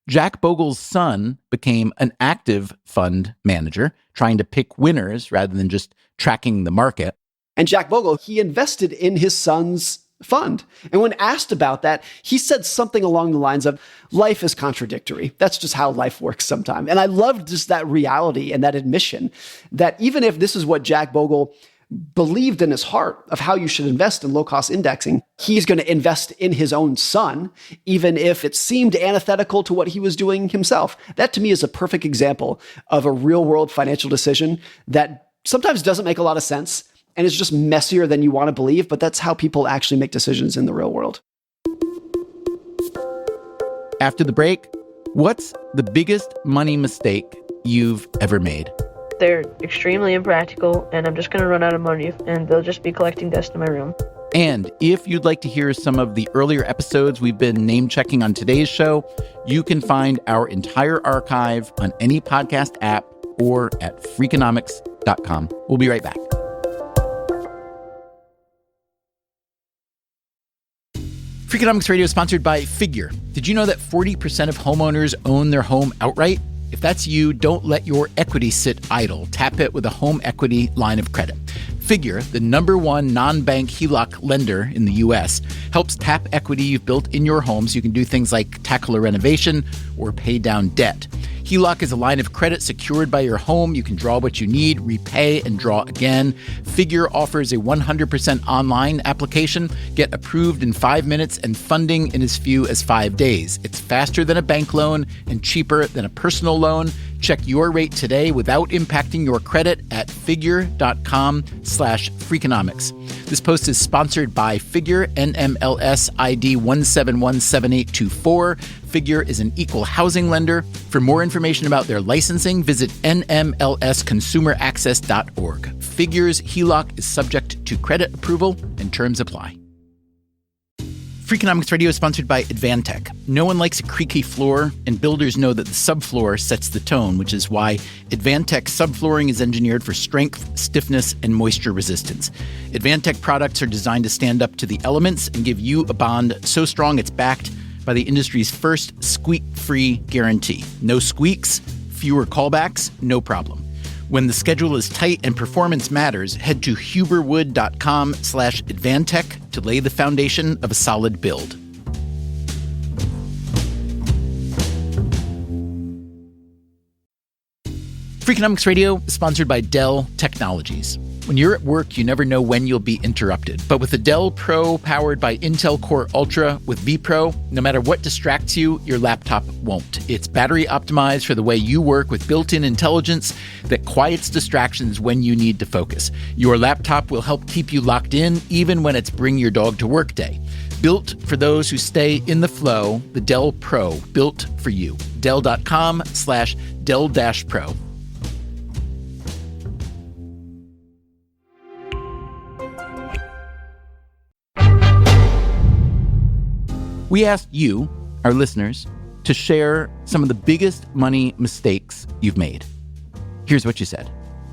Jack Bogle's son became an active fund manager, trying to pick winners rather than just tracking the market. And Jack Bogle, he invested in his son's fund. And when asked about that, he said something along the lines of, life is contradictory. That's just how life works sometimes. And I loved just that reality and that admission that even if this is what Jack Bogle believed in his heart of how you should invest in low-cost indexing, he's going to invest in his own son, even if it seemed antithetical to what he was doing himself. That, to me, is a perfect example of a real-world financial decision that sometimes doesn't make a lot of sense, and it's just messier than you want to believe, but that's how people actually make decisions in the real world. After the break, what's the biggest money mistake you've ever made? They're extremely impractical, and I'm just going to run out of money, and they'll just be collecting dust in my room. And if you'd like to hear some of the earlier episodes we've been name-checking on today's show, you can find our entire archive on any podcast app or at Freakonomics.com. We'll be right back. Freakonomics Radio is sponsored by Figure. Did you know that 40% of homeowners own their home outright? If that's you, don't let your equity sit idle. Tap it with a home equity line of credit. Figure, the #1 non-bank HELOC lender in the U.S., helps tap equity you've built in your home so you can do things like tackle a renovation or pay down debt. HELOC is a line of credit secured by your home. You can draw what you need, repay, and draw again. Figure offers a 100% online application. Get approved in 5 minutes and funding in as few as 5 days. It's faster than a bank loan and cheaper than a personal loan. Check your rate today without impacting your credit at figure.com/Freakonomics. This post is sponsored by Figure, NMLS ID 1717824. Figure is an equal housing lender. For more information about their licensing, visit nmlsconsumeraccess.org. Figure's HELOC is subject to credit approval and terms apply. Freakonomics Radio is sponsored by Advantech. No one likes a creaky floor, and builders know that the subfloor sets the tone, which is why Advantech subflooring is engineered for strength, stiffness, and moisture resistance. Advantech products are designed to stand up to the elements and give you a bond so strong it's backed by the industry's first squeak-free guarantee. No squeaks, fewer callbacks, no problem. When the schedule is tight and performance matters, head to huberwood.com/Advantech to lay the foundation of a solid build. Freakonomics Radio is sponsored by Dell Technologies. When you're at work, you never know when you'll be interrupted. But with the Dell Pro powered by Intel Core Ultra with vPro, no matter what distracts you, your laptop won't. It's battery optimized for the way you work with built-in intelligence that quiets distractions when you need to focus. Your laptop will help keep you locked in even when it's bring your dog to work day. Built for those who stay in the flow, the Dell Pro, built for you. Dell.com/Dell-Pro. We asked you, our listeners, to share some of the biggest money mistakes you've made. Here's what you said.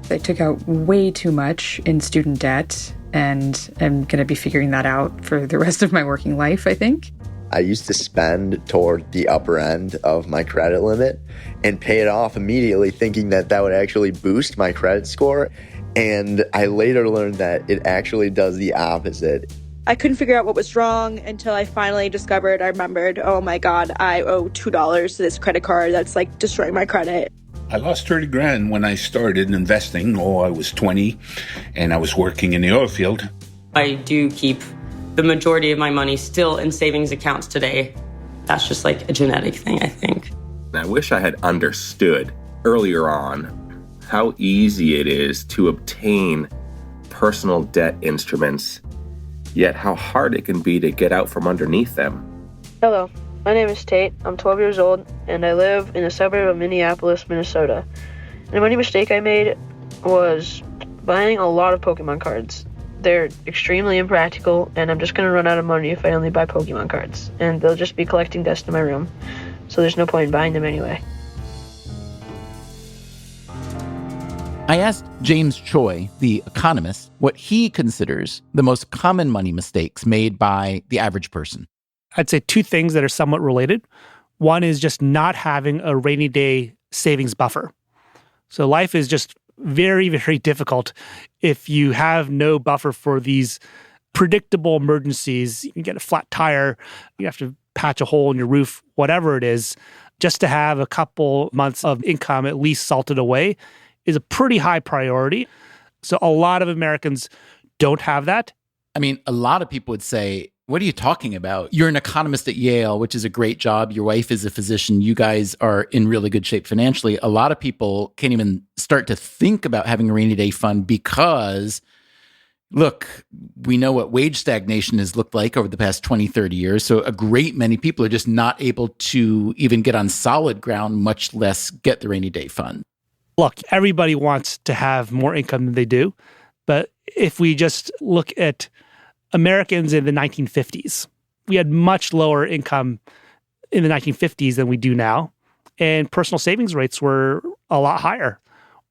I took out way too much in student debt, and I'm going to be figuring that out for the rest of my working life, I think. I used to spend toward the upper end of my credit limit and pay it off immediately, thinking that that would actually boost my credit score. And I later learned that it actually does the opposite. I couldn't figure out what was wrong until I finally remembered, oh my God, I owe $2 to this credit card that's like destroying my credit. I lost 30 grand when I started investing. I was 20 and I was working in the oil field. I do keep the majority of my money still in savings accounts today. That's just like a genetic thing, I think. I wish I had understood earlier on how easy it is to obtain personal debt instruments, yet how hard it can be to get out from underneath them. Hello, my name is Tate. I'm 12 years old, and I live in a suburb of Minneapolis, Minnesota. And the money mistake I made was buying a lot of Pokemon cards. They're extremely impractical, and I'm just going to run out of money if I only buy Pokemon cards. And they'll just be collecting dust in my room. So there's no point in buying them anyway. I asked James Choi, the economist, what he considers the most common money mistakes made by the average person. I'd say two things that are somewhat related. One is just not having a rainy day savings buffer. So life is just very, very difficult if you have no buffer for these predictable emergencies. You get a flat tire, you have to patch a hole in your roof, whatever it is. Just to have a couple months of income at least salted away is a pretty high priority. So a lot of Americans don't have that. I mean, a lot of people would say, what are you talking about? You're an economist at Yale, which is a great job. Your wife is a physician. You guys are in really good shape financially. A lot of people can't even start to think about having a rainy day fund because, look, we know what wage stagnation has looked like over the past 20, 30 years. So a great many people are just not able to even get on solid ground, much less get the rainy day fund. Look, everybody wants to have more income than they do. But if we just look at Americans in the 1950s, we had much lower income in the 1950s than we do now. And personal savings rates were a lot higher.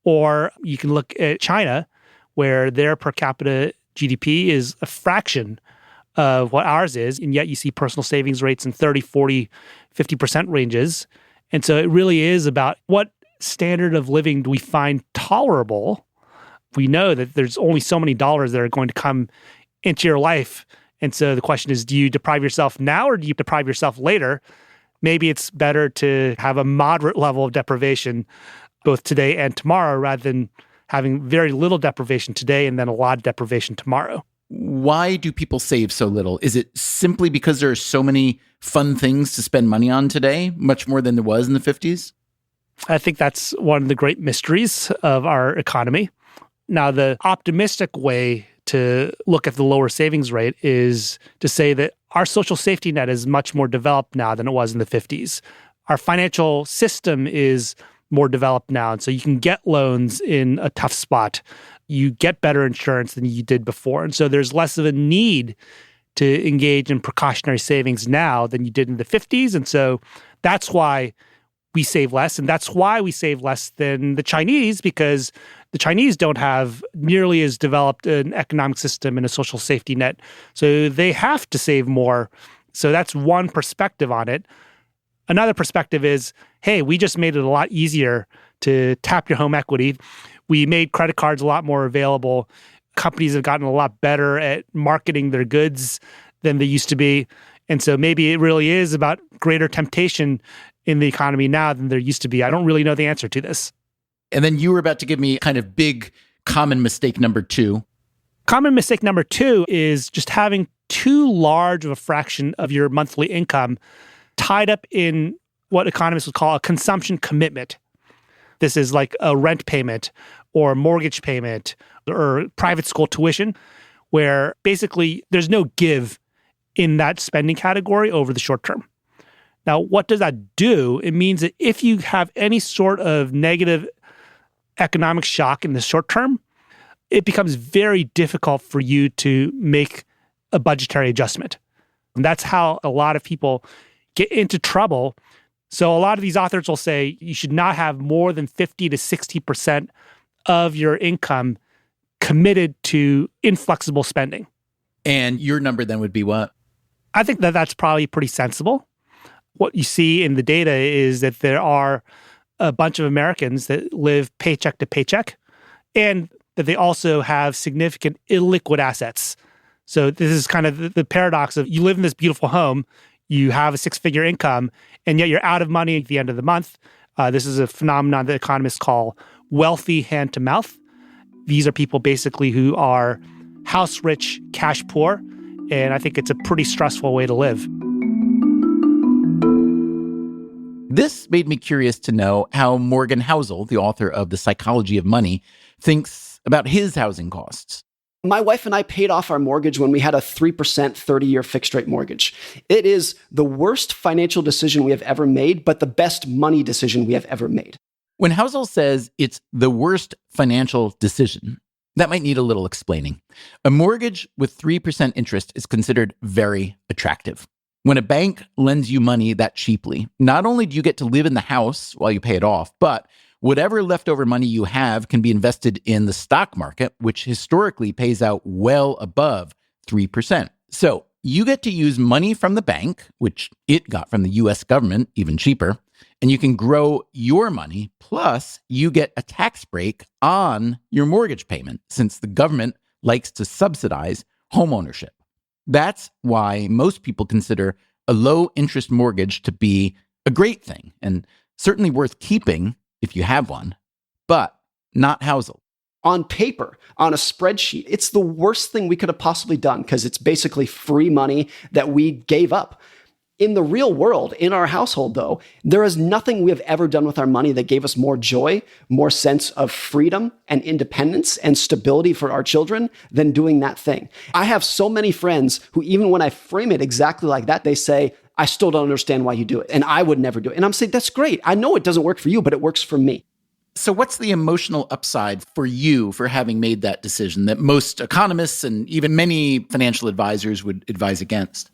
Or you can look at China, where their per capita GDP is a fraction of what ours is. And yet you see personal savings rates in 30, 40, 50% ranges. And so it really is about what standard of living do we find tolerable. We know that there's only so many dollars that are going to come into your life. And so the question is, do you deprive yourself now or do you deprive yourself later? Maybe it's better to have a moderate level of deprivation both today and tomorrow rather than having very little deprivation today and then a lot of deprivation tomorrow. Why do people save so little? Is it simply because there are so many fun things to spend money on today, much more than there was in the 50s? I think that's one of the great mysteries of our economy. Now, the optimistic way to look at the lower savings rate is to say that our social safety net is much more developed now than it was in the 50s. Our financial system is more developed now, and so you can get loans in a tough spot. You get better insurance than you did before, and so there's less of a need to engage in precautionary savings now than you did in the 50s, and so that's why we save less, and that's why we save less than the Chinese, because the Chinese don't have nearly as developed an economic system and a social safety net. So they have to save more. So that's one perspective on it. Another perspective is, hey, we just made it a lot easier to tap your home equity. We made credit cards a lot more available. Companies have gotten a lot better at marketing their goods than they used to be. And so maybe it really is about greater temptation in the economy now than there used to be. I don't really know the answer to this. And then you were about to give me kind of big common mistake number 2. Common mistake number 2 is just having too large of a fraction of your monthly income tied up in what economists would call a consumption commitment. This is like a rent payment or a mortgage payment or private school tuition, where basically there's no give in that spending category over the short term. Now, what does that do? It means that if you have any sort of negative economic shock in the short term, it becomes very difficult for you to make a budgetary adjustment. And that's how a lot of people get into trouble. So a lot of these authors will say you should not have more than 50 to 60% of your income committed to inflexible spending. And your number then would be what? I think that that's probably pretty sensible. What you see in the data is that there are a bunch of Americans that live paycheck to paycheck and that they also have significant illiquid assets. So this is kind of the paradox of you live in this beautiful home, you have a 6-figure income, and yet you're out of money at the end of the month. This is a phenomenon that economists call wealthy hand to mouth. These are people basically who are house rich, cash poor, and I think it's a pretty stressful way to live. This made me curious to know how Morgan Housel, the author of The Psychology of Money, thinks about his housing costs. My wife and I paid off our mortgage when we had a 3% 30-year fixed rate mortgage. It is the worst financial decision we have ever made, but the best money decision we have ever made. When Housel says it's the worst financial decision, That might need a little explaining. A mortgage with 3% interest is considered very attractive. When a bank lends you money that cheaply, not only do you get to live in the house while you pay it off, but whatever leftover money you have can be invested in the stock market, which historically pays out well above 3%. So you get to use money from the bank, which it got from the US government, even cheaper, and you can grow your money. Plus, you get a tax break on your mortgage payment since the government likes to subsidize homeownership. That's why most people consider a low interest mortgage to be a great thing and certainly worth keeping if you have one, but not Housel. On paper, on a spreadsheet, it's the worst thing we could have possibly done because it's basically free money that we gave up. In the real world, in our household, though, there is nothing we have ever done with our money that gave us more joy, more sense of freedom and independence and stability for our children than doing that thing. I have so many friends who, even when I frame it exactly like that, they say, I still don't understand why you do it. And I would never do it. And I'm saying, that's great. I know it doesn't work for you, but it works for me. So what's the emotional upside for you for having made that decision that most economists and even many financial advisors would advise against?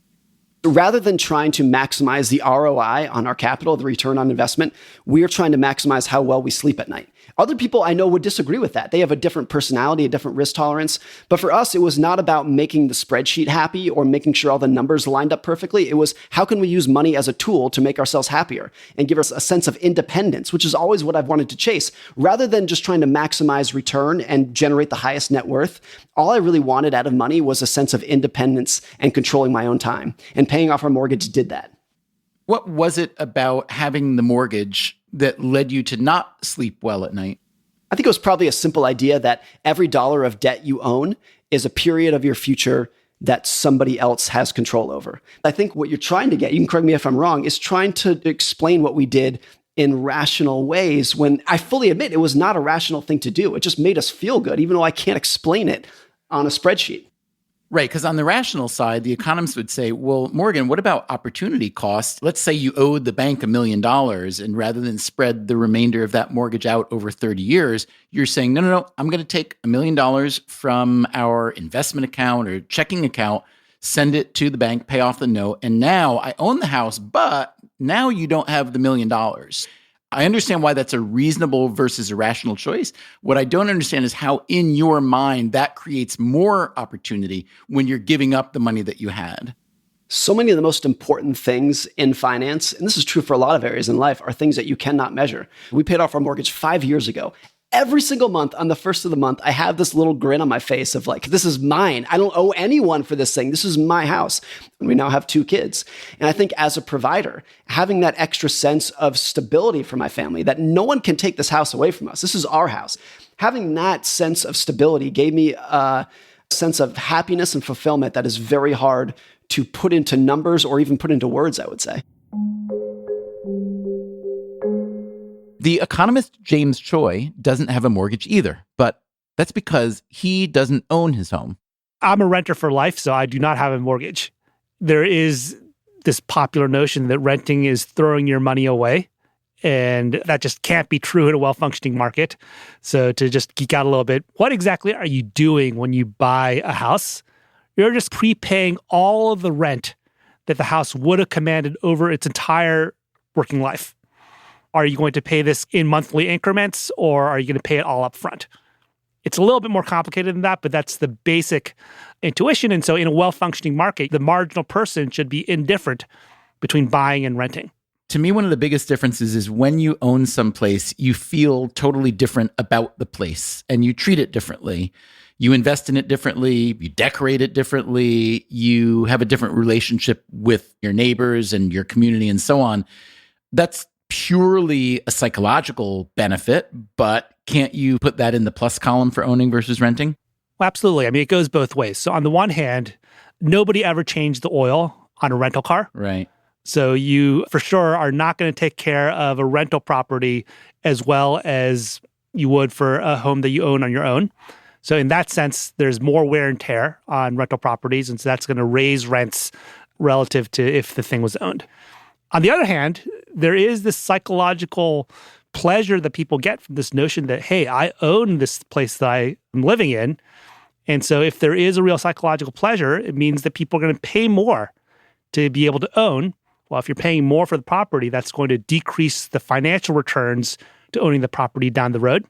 Rather than trying to maximize the ROI on our capital, the return on investment, we are trying to maximize how well we sleep at night. Other people I know would disagree with that. They have a different personality, a different risk tolerance. But for us, it was not about making the spreadsheet happy or making sure all the numbers lined up perfectly. It was, how can we use money as a tool to make ourselves happier and give us a sense of independence, which is always what I've wanted to chase. Rather than just trying to maximize return and generate the highest net worth, all I really wanted out of money was a sense of independence and controlling my own time. And paying off our mortgage did that. What was it about having the mortgage that led you to not sleep well at night? I think it was probably a simple idea that every dollar of debt you own is a period of your future that somebody else has control over. I think what you're trying to get, you can correct me if I'm wrong, is trying to explain what we did in rational ways when I fully admit it was not a rational thing to do. It just made us feel good, even though I can't explain it on a spreadsheet. Right, because on the rational side, the economists would say, well, Morgan, what about opportunity cost? Let's say you owed the bank $1 million, and rather than spread the remainder of that mortgage out over 30 years, you're saying, no, I'm going to take $1 million from our investment account or checking account, send it to the bank, pay off the note, and now I own the house, but now you don't have the $1 million. I understand why that's a reasonable versus a rational choice. What I don't understand is how in your mind that creates more opportunity when you're giving up the money that you had. So many of the most important things in finance, and this is true for a lot of areas in life, are things that you cannot measure. We paid off our mortgage 5 years ago. Every single month, on the first of the month, I have this little grin on my face of like, this is mine. I don't owe anyone for this thing. This is my house. And we now have 2 kids. And I think as a provider, having that extra sense of stability for my family, that no one can take this house away from us. This is our house. Having that sense of stability gave me a sense of happiness and fulfillment that is very hard to put into numbers or even put into words, I would say. The economist James Choi doesn't have a mortgage either, but that's because he doesn't own his home. I'm a renter for life, so I do not have a mortgage. There is this popular notion that renting is throwing your money away, and that just can't be true in a well-functioning market. So to just geek out a little bit, what exactly are you doing when you buy a house? You're just prepaying all of the rent that the house would have commanded over its entire working life. Are you going to pay this in monthly increments, or are you going to pay it all up front? It's a little bit more complicated than that, but that's the basic intuition. And so in a well-functioning market, the marginal person should be indifferent between buying and renting. To me, one of the biggest differences is when you own someplace, you feel totally different about the place and you treat it differently. You invest in it differently, you decorate it differently, you have a different relationship with your neighbors and your community and so on. That's purely a psychological benefit, but can't you put that in the plus column for owning versus renting? Well, absolutely. I mean, it goes both ways. So on the one hand, nobody ever changed the oil on a rental car. Right. So you, for sure, are not going to take care of a rental property as well as you would for a home that you own on your own. So in that sense, there's more wear and tear on rental properties, and so that's going to raise rents relative to if the thing was owned. On the other hand, there is this psychological pleasure that people get from this notion that, hey, I own this place that I am living in. And so if there is a real psychological pleasure, it means that people are going to pay more to be able to own. Well, if you're paying more for the property, that's going to decrease the financial returns to owning the property down the road.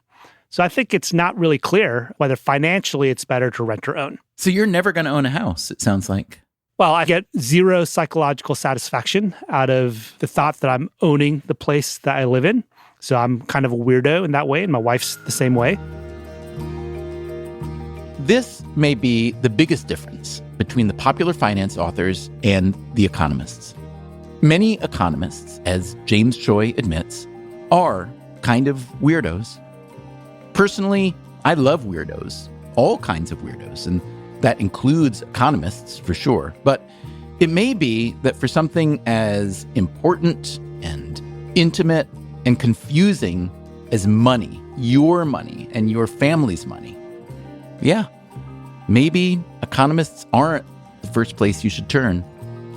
So I think it's not really clear whether financially it's better to rent or own. So you're never going to own a house, it sounds like. Well, I get zero psychological satisfaction out of the thought that I'm owning the place that I live in. So I'm kind of a weirdo in that way, and my wife's the same way. This may be the biggest difference between the popular finance authors and the economists. Many economists, as James Choi admits, are kind of weirdos. Personally, I love weirdos, all kinds of weirdos, and that includes economists for sure. But it may be that for something as important and intimate and confusing as money, your money and your family's money, yeah, maybe economists aren't the first place you should turn.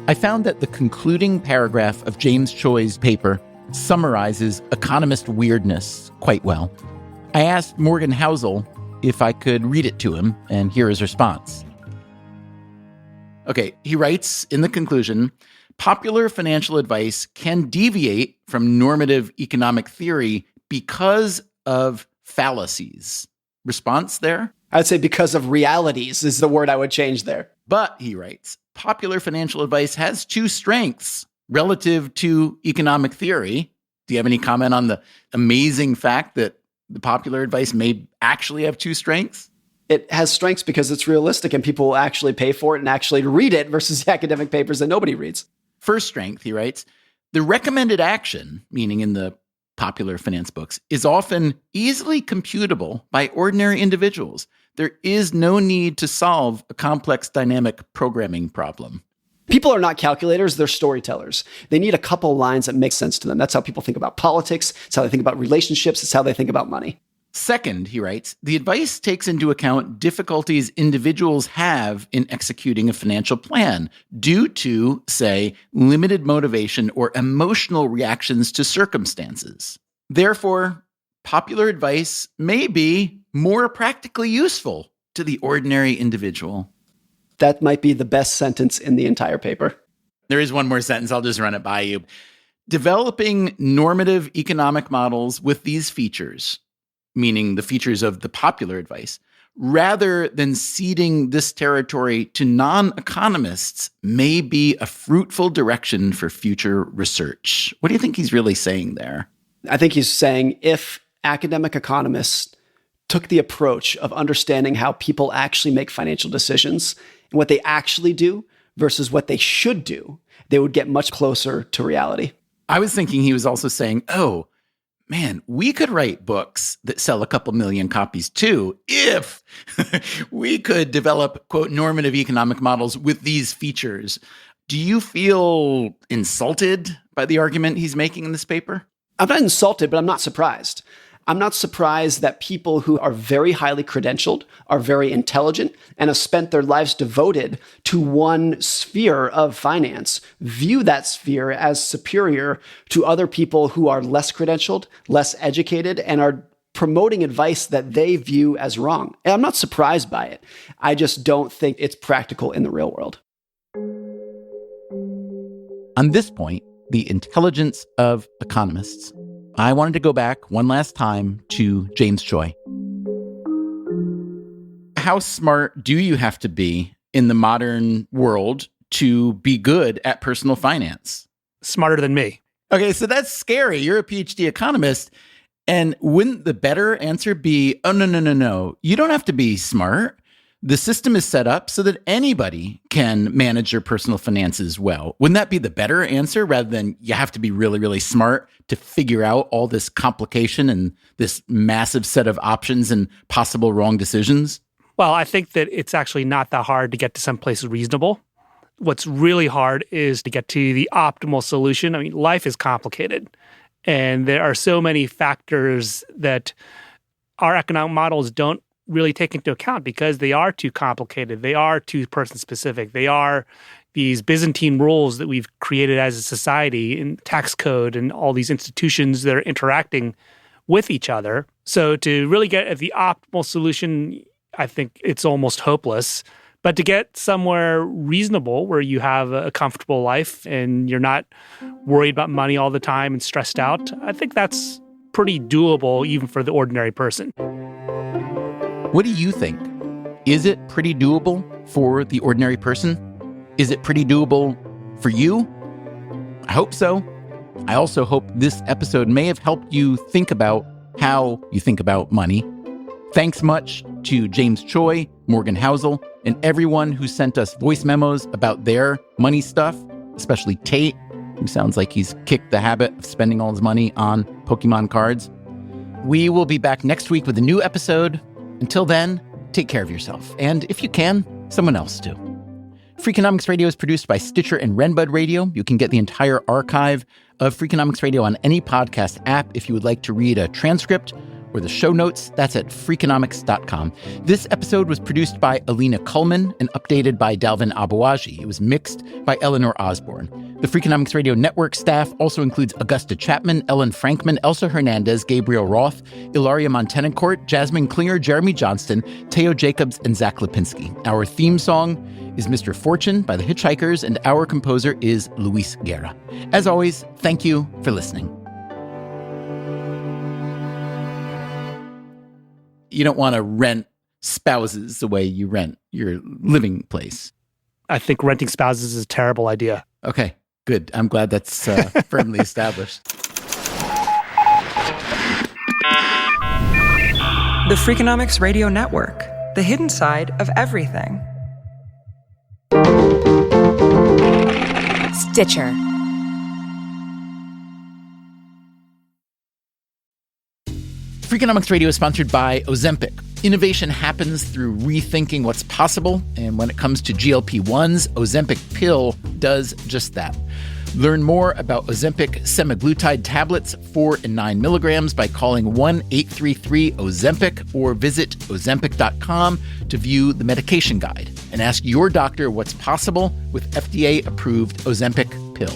I found that the concluding paragraph of James Choi's paper summarizes economist weirdness quite well. I asked Morgan Housel if I could read it to him and hear his response. Okay, he writes in the conclusion, popular financial advice can deviate from normative economic theory because of fallacies. Response there? I'd say because of realities is the word I would change there. But, he writes, popular financial advice has two strengths relative to economic theory. Do you have any comment on the amazing fact that the popular advice may actually have two strengths? It has strengths because it's realistic and people will actually pay for it and actually read it versus the academic papers that nobody reads. First strength, he writes, the recommended action, meaning in the popular finance books, is often easily computable by ordinary individuals. There is no need to solve a complex dynamic programming problem. People are not calculators, they're storytellers. They need a couple lines that make sense to them. That's how people think about politics. It's how they think about relationships. It's how they think about money. Second, he writes, the advice takes into account difficulties individuals have in executing a financial plan due to, say, limited motivation or emotional reactions to circumstances. Therefore, popular advice may be more practically useful to the ordinary individual. That might be the best sentence in the entire paper. There is one more sentence. I'll just run it by you. Developing normative economic models with these features, meaning the features of the popular advice, rather than ceding this territory to non-economists may be a fruitful direction for future research. What do you think he's really saying there? I think he's saying if academic economists took the approach of understanding how people actually make financial decisions and what they actually do versus what they should do, they would get much closer to reality. I was thinking he was also saying, oh, man, we could write books that sell a couple million copies too if we could develop, quote, normative economic models with these features. Do you feel insulted by the argument he's making in this paper? I'm not insulted, but I'm not surprised. I'm not surprised that people who are very highly credentialed, are very intelligent, and have spent their lives devoted to one sphere of finance view that sphere as superior to other people who are less credentialed, less educated, and are promoting advice that they view as wrong. And I'm not surprised by it. I just don't think it's practical in the real world. On this point, the intelligence of economists, I wanted to go back one last time to James Choi. How smart do you have to be in the modern world to be good at personal finance? Smarter than me. Okay, so that's scary. You're a PhD economist. And wouldn't the better answer be, oh, no. You don't have to be smart. The system is set up so that anybody can manage your personal finances well. Wouldn't that be the better answer rather than you have to be really, really smart to figure out all this complication and this massive set of options and possible wrong decisions? Well, I think that it's actually not that hard to get to someplace reasonable. What's really hard is to get to the optimal solution. I mean, life is complicated, and there are so many factors that our economic models don't really take into account because they are too complicated. They are too person-specific. They are these Byzantine rules that we've created as a society in tax code and all these institutions that are interacting with each other. So to really get at the optimal solution, I think it's almost hopeless. But to get somewhere reasonable where you have a comfortable life and you're not worried about money all the time and stressed out, I think that's pretty doable even for the ordinary person. What do you think? Is it pretty doable for the ordinary person? Is it pretty doable for you? I hope so. I also hope this episode may have helped you think about how you think about money. Thanks much to James Choi, Morgan Housel, and everyone who sent us voice memos about their money stuff, especially Tate, who sounds like he's kicked the habit of spending all his money on Pokemon cards. We will be back next week with a new episode. Until then, take care of yourself. And if you can, someone else too. Freakonomics Radio is produced by Stitcher and Renbud Radio. You can get the entire archive of Freakonomics Radio on any podcast app. If you would like to read a transcript or the show notes, that's at Freakonomics.com. This episode was produced by Alina Kullman and updated by Dalvin Abuaji. It was mixed by Eleanor Osborne. The Freakonomics Radio Network staff also includes Augusta Chapman, Ellen Frankman, Elsa Hernandez, Gabriel Roth, Ilaria Montenoncourt, Jasmine Klinger, Jeremy Johnston, Teo Jacobs, and Zach Lipinski. Our theme song is Mr. Fortune by the Hitchhikers, and our composer is Luis Guerra. As always, thank you for listening. You don't want to rent spouses the way you rent your living place. I think renting spouses is a terrible idea. Okay, good. I'm glad that's firmly established. The Freakonomics Radio Network, the hidden side of everything. Stitcher. Freakonomics Radio is sponsored by Ozempic. Innovation happens through rethinking what's possible, and when it comes to GLP-1s, Ozempic pill does just that. Learn more about Ozempic semaglutide tablets, 4 and 9 milligrams, by calling 1-833-OZEMPIC or visit Ozempic.com to view the medication guide and ask your doctor what's possible with FDA-approved Ozempic pill.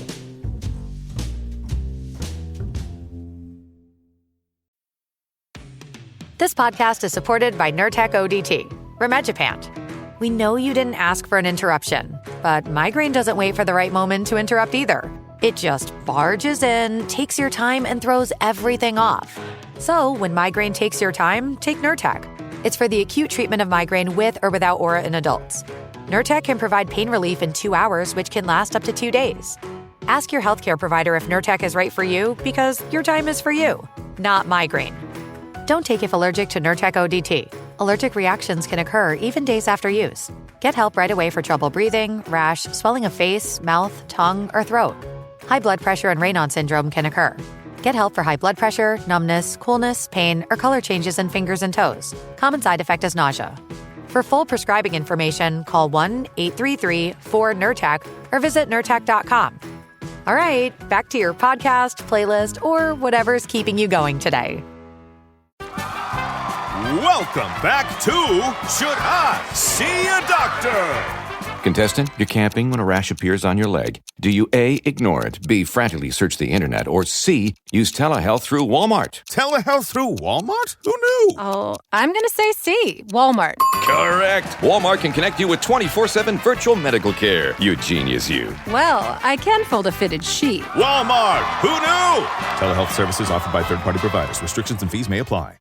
This podcast is supported by Nurtec ODT, Rimegepant. We know you didn't ask for an interruption, but migraine doesn't wait for the right moment to interrupt either. It just barges in, takes your time, and throws everything off. So when migraine takes your time, take Nurtec. It's for the acute treatment of migraine with or without aura in adults. Nurtec can provide pain relief in 2 hours, which can last up to 2 days. Ask your healthcare provider if Nurtec is right for you, because your time is for you, not migraine. Don't take if allergic to Nurtec ODT. Allergic reactions can occur even days after use. Get help right away for trouble breathing, rash, swelling of face, mouth, tongue, or throat. High blood pressure and Raynaud syndrome can occur. Get help for high blood pressure, numbness, coolness, pain, or color changes in fingers and toes. Common side effect is nausea. For full prescribing information, call 1-833-4-NURTEC or visit Nurtec.com. All right, back to your podcast, playlist, or whatever's keeping you going today. Welcome back to Should I See a Doctor? Contestant, you're camping when a rash appears on your leg. Do you A, ignore it, B, frantically search the internet, or C, use telehealth through Walmart? Telehealth through Walmart? Who knew? Oh, I'm going to say C, Walmart. Correct. Walmart can connect you with 24/7 virtual medical care. You genius, you. Well, I can fold a fitted sheet. Walmart. Who knew? Telehealth services offered by third-party providers. Restrictions and fees may apply.